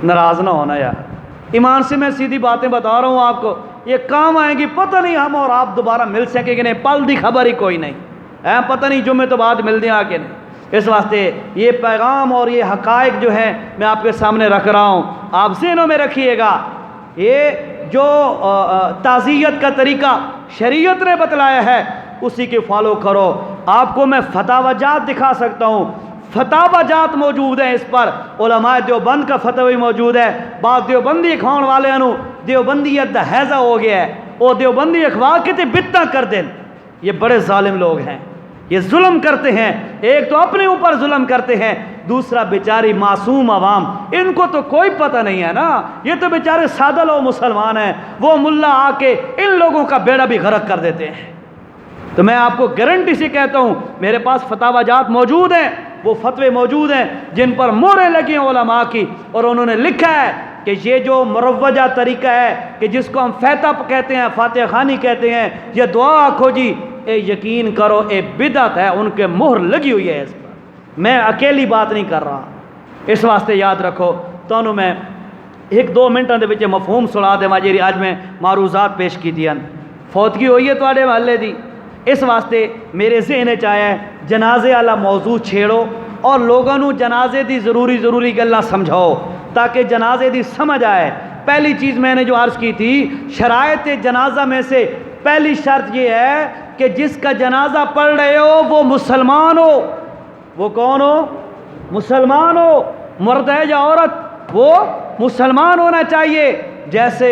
ناراض نہ ہونا یار, ایمان سے میں سیدھی باتیں بتا رہا ہوں آپ کو. یہ کام آئیں گی, پتہ نہیں ہم اور آپ دوبارہ مل سکیں کہ نہیں, پل دی خبر ہی کوئی نہیں ہے, پتہ نہیں جمعے تو بعد مل دیں آ کے نہیں. اس واسطے یہ پیغام اور یہ حقائق جو ہیں میں آپ کے سامنے رکھ رہا ہوں, آپ ذہنوں میں رکھیے گا. یہ جو تعزیت کا طریقہ شریعت نے بتلایا ہے اسی کے فالو کرو. آپ کو میں فتاوی جات دکھا سکتا ہوں, فتاوی جات موجود ہیں اس پر. علماء دیوبند کا فتوی موجود ہے. بعض دیوبندی کھاؤن والے انو دیوبندیت دا حیضہ ہو گیا ہے, وہ دیوبندی اخوا کے تے بتاں کر دیں. یہ بڑے ظالم لوگ ہیں, یہ ظلم کرتے ہیں. ایک تو اپنے اوپر ظلم کرتے ہیں, دوسرا بیچاری معصوم عوام, ان کو تو کوئی پتہ نہیں ہے نا. یہ تو بیچارے سادہ لوگ مسلمان ہیں, وہ ملا آ کے ان لوگوں کا بیڑا بھی غرق کر دیتے ہیں. تو میں آپ کو گارنٹی سے کہتا ہوں میرے پاس فتاوی جات موجود ہیں, وہ فتوے موجود ہیں جن پر مہریں لگی ہیں علماء کی, اور انہوں نے لکھا ہے کہ یہ جو مروجہ طریقہ ہے کہ جس کو ہم فاتحہ کہتے ہیں, فاتحہ خوانی کہتے ہیں, یہ دعا آکھو جی, اے یقین کرو اے بدعت ہے, ان کے مہر لگی ہوئی ہے اس پر. میں اکیلی بات نہیں کر رہا. اس واسطے یاد رکھو. تو میں 1-2 منٹاں دے وچ مفہوم سنا دے. جی اج میں معروضات پیش کی. فوتگی ہوئی ہے تواڈے محلے دی, اس واسطے میرے ذہن چایا ہے جنازے والا موضوع چھیڑو اور لوگوں نو جنازے دی ضروری گلاں سمجھاؤ تاکہ جنازے دی سمجھ آئے۔ پہلی چیز میں نے جو عرض کی تھی، شرائط جنازہ میں سے پہلی شرط یہ ہے کہ جس کا جنازہ پڑھ رہے ہو وہ مسلمان ہو۔ وہ کون ہو؟ مسلمان ہو، مرد ہے یا عورت، وہ مسلمان ہونا چاہیے۔ جیسے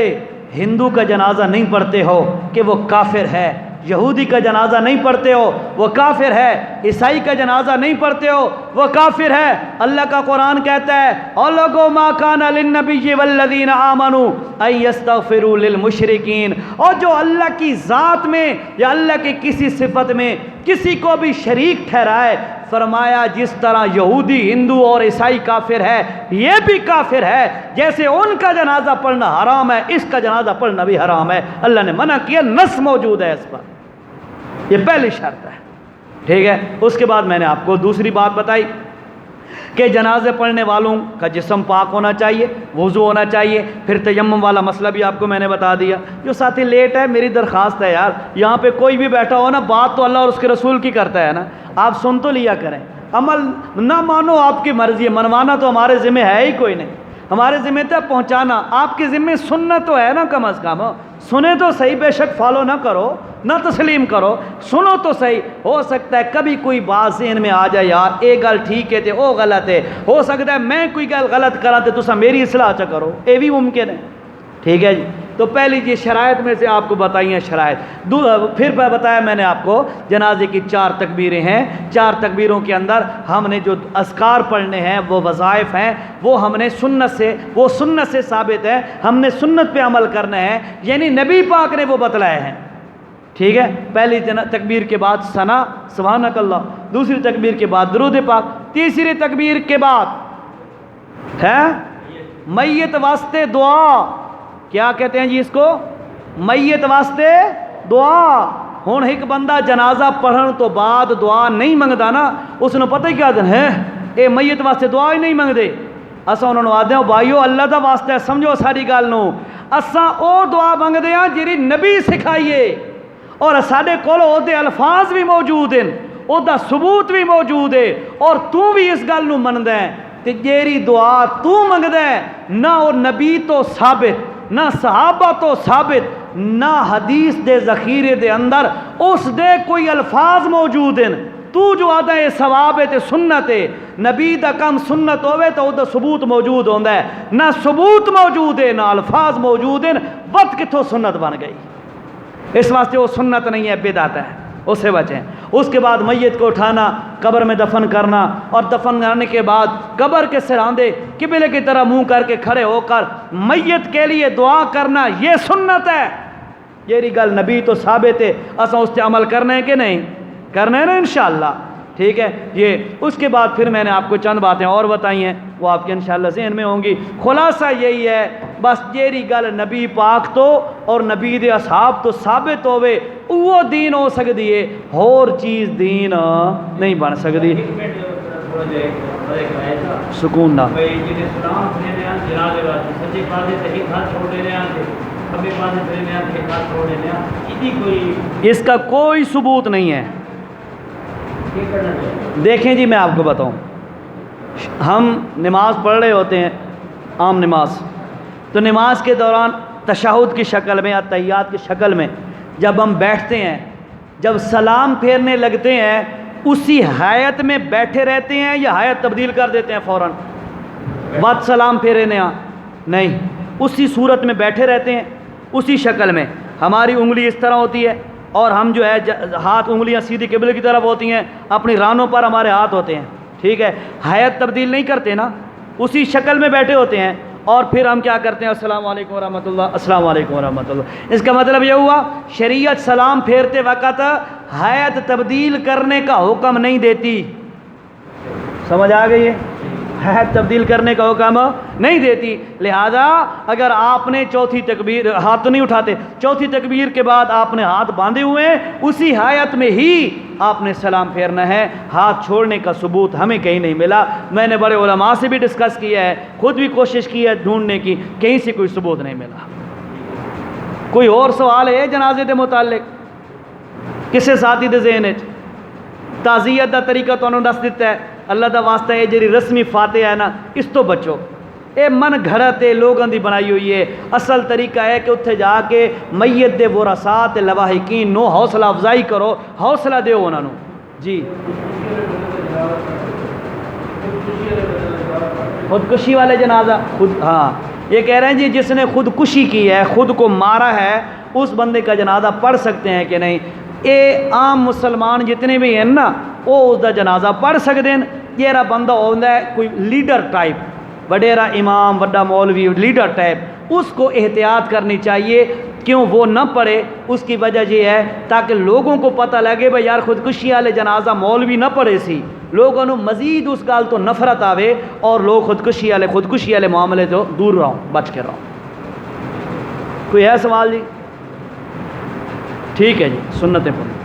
ہندو کا جنازہ نہیں پڑھتے ہو کہ وہ کافر ہے، یہودی کا جنازہ نہیں پڑھتے ہو وہ کافر ہے، عیسائی کا جنازہ نہیں پڑھتے ہو وہ کافر ہے۔ اللہ کا قرآن کہتا ہے اور لوگوں ما کان للنبی والذین آمنوا ان یستغفروا للمشرکین، اور جو اللہ کی ذات میں یا اللہ کی کسی صفت میں کسی کو بھی شریک ٹھہرائے، فرمایا جس طرح یہودی، ہندو اور عیسائی کافر ہے یہ بھی کافر ہے، جیسے ان کا جنازہ پڑھنا حرام ہے اس کا جنازہ پڑھنا بھی حرام ہے۔ اللہ نے منع کیا، نص موجود ہے اس پر، یہ پہلی شرط ہے، ٹھیک ہے۔ اس کے بعد میں نے آپ کو دوسری بات بتائی کہ جنازے پڑھنے والوں کا جسم پاک ہونا چاہیے، وضو ہونا چاہیے، پھر تیمم والا مسئلہ بھی آپ کو میں نے بتا دیا۔ جو ساتھی لیٹ ہے، میری درخواست ہے یار، یہاں پہ کوئی بھی بیٹھا ہو نا، بات تو اللہ اور اس کے رسول کی کرتا ہے نا، آپ سن تو لیا کریں، عمل نہ مانو آپ کی مرضی ہے، منوانا تو ہمارے ذمہ ہے ہی کوئی نہیں، ہمارے ذمہ تھا پہنچانا، آپ کے ذمہ سننا تو ہے نا، کم از کم سنیں تو صحیح، بے شک فالو نہ کرو نہ تسلیم کرو، سنو تو صحیح۔ ہو سکتا ہے کبھی کوئی بات ذہن میں آ جائے، یار یہ گل ٹھیک ہے تے او غلط ہے، ہو سکتا ہے میں کوئی گل غلط کرا تے تسا میری اصلاح چا کرو، یہ بھی ممکن ہے، ٹھیک ہے جی۔ تو پہلی جی شرائط میں سے آپ کو بتائی ہیں شرائط، پھر بتایا میں نے آپ کو جنازے کی 4 تکبیریں ہیں، 4 تکبیروں کے اندر ہم نے جو اذکار پڑھنے ہیں وہ وظائف ہیں، وہ ہم نے سنت سے ثابت ہے، ہم نے سنت پہ عمل کرنا ہے، یعنی نبی پاک نے وہ بتلائے ہیں، ٹھیک ہے۔ پہلی تکبیر کے بعد ثنا سبحانک اللہ، دوسری تکبیر کے بعد درود پاک، تیسری تکبیر کے بعد ہے میت واسطے دعا، کیا کہتے ہیں جی اس کو؟ میت واسطے دعا۔ ہن ایک بندہ جنازہ پڑھن تو بعد دعا نہیں منگدا نا، اس نے پتہ ہی کیا دن ہے اے میت واسطے دعا ہی نہیں منگدے، اساں انہوں نے آدھے بھائیو اللہ دا واسطہ ہے، سمجھو ساری گل نو، اساں او دعا منگدے ہاں جیڑی نبی سکھائیے، اور ساڈے کول او دے الفاظ بھی موجود ہیں، او دا ثبوت بھی موجود ہے، اور تو بھی اس گل نو مندا ہے تے جیڑی دعا تو منگدا ہے نہ او نبی تو ثابت، نہ صحابہ تو ثابت، نہ حدیث دے ذخیرے دے اندر اس دے کوئی الفاظ موجود ہیں، تو جو آدھا ہے ثواب ہے تے سنت ہے، نبی دا کم سنت ہوئے تو دا ثبوت موجود ہوندہ ہے، نہ ثبوت موجود ہے نہ الفاظ موجود ہیں، وقت کتھوں سنت بن گئی، اس واسطے وہ سنت نہیں ہے، بدعت ہے، اسے بچیں۔ اس کے بعد میت کو اٹھانا، قبر میں دفن کرنا، اور دفن کرنے کے بعد قبر کے سراندے قبلے کی طرح منہ کر کے کھڑے ہو کر میت کے لیے دعا کرنا، یہ سنت ہے، یہ گل نبی تو ثابت ہے، اساں اس پہ عمل کرنا ہے کہ نہیں کرنا ہے نا انشاءاللہ، ٹھیک ہے۔ یہ اس کے بعد پھر میں نے آپ کو چند باتیں اور بتائی ہیں، وہ آپ کے انشاءاللہ ذہن میں ہوں گی۔ خلاصہ یہی ہے بس، جیڑی گل نبی پاک تو اور نبی دے اصحاب تو ثابت ہوئے وہ دین ہو سکتی ہے، اور چیز دین نہیں بن سکتی۔ سکون نہ اس کا کوئی ثبوت نہیں ہے۔ دیکھیں جی میں آپ کو بتاؤں، ہم نماز پڑھ رہے ہوتے ہیں، عام نماز، تو نماز کے دوران تشہد کی شکل میں یا تحیات کی شکل میں جب ہم بیٹھتے ہیں، جب سلام پھیرنے لگتے ہیں، اسی حیت میں بیٹھے رہتے ہیں یا حیت تبدیل کر دیتے ہیں فوراً بعد سلام پھیرے نہیں، اسی صورت میں بیٹھے رہتے ہیں، اسی شکل میں ہماری انگلی اس طرح ہوتی ہے، اور ہم جو ہے ہاتھ انگلیاں سیدھی قبلے کی طرف ہوتی ہیں، اپنی رانوں پر ہمارے ہاتھ ہوتے ہیں، ٹھیک ہے، حیت تبدیل نہیں کرتے نا، اسی شکل میں بیٹھے ہوتے ہیں، اور پھر ہم کیا کرتے ہیں؟ السلام علیکم ورحمۃ اللہ، السلام علیکم ورحمۃ اللہ۔ اس کا مطلب یہ ہوا شریعت سلام پھیرتے وقت حیت تبدیل کرنے کا حکم نہیں دیتی، سمجھ آ گئی ہے؟ حیت تبدیل کرنے کا حکم نہیں دیتی، لہذا اگر آپ نے چوتھی تکبیر، ہاتھ تو نہیں اٹھاتے، چوتھی تکبیر کے بعد آپ نے ہاتھ باندھے ہوئے ہیں، اسی حیت میں ہی آپ نے سلام پھیرنا ہے، ہاتھ چھوڑنے کا ثبوت ہمیں کہیں نہیں ملا۔ میں نے بڑے علماء سے بھی ڈسکس کیا ہے، خود بھی کوشش کی ہے ڈھونڈنے کی، کہیں سے کوئی ثبوت نہیں ملا۔ کوئی اور سوال ہے جنازے کے متعلق؟ کسے ساتھی دے ذہن وچ تعزیت دا طریقہ تانوں دس دیتا ہے، اللہ دا واسطہ ہے جڑی رسمی فاتحہ ہے نا اس تو بچو، اے من گھڑت ہے لوگوں دی بنائی ہوئی ہے۔ اصل طریقہ ہے کہ اتھے جا کے میت دے ورثاء تے لواحقین نو حوصلہ افزائی کرو، حوصلہ دیو انہاں نو۔ جی خودکشی والے جنازہ ہاں یہ کہہ رہے ہیں جی جس نے خودکشی کی ہے، خود کو مارا ہے، اس بندے کا جنازہ پڑھ سکتے ہیں کہ نہیں؟ اے عام مسلمان جتنے بھی ہیں نا وہ اس دا جنازہ پڑھ سکتے ہیں۔ یہ رہا بندہ ہوتا ہے کوئی لیڈر ٹائپ، وڈیرا امام، وڈا مولوی، لیڈر ٹائپ، اس کو احتیاط کرنی چاہیے۔ کیوں وہ نہ پڑھے؟ اس کی وجہ یہ ہے تاکہ لوگوں کو پتہ لگے بھائی یار خودکشی والے جنازہ مولوی نہ پڑھے سی، لوگوں نے مزید اس گال تو نفرت آوے اور لوگ خودکشی والے معاملے تو دور رہو، بچ کے رہو۔ کوئی ہے سوال جی؟ ٹھیک ہے جی، سنتیں پڑھیں۔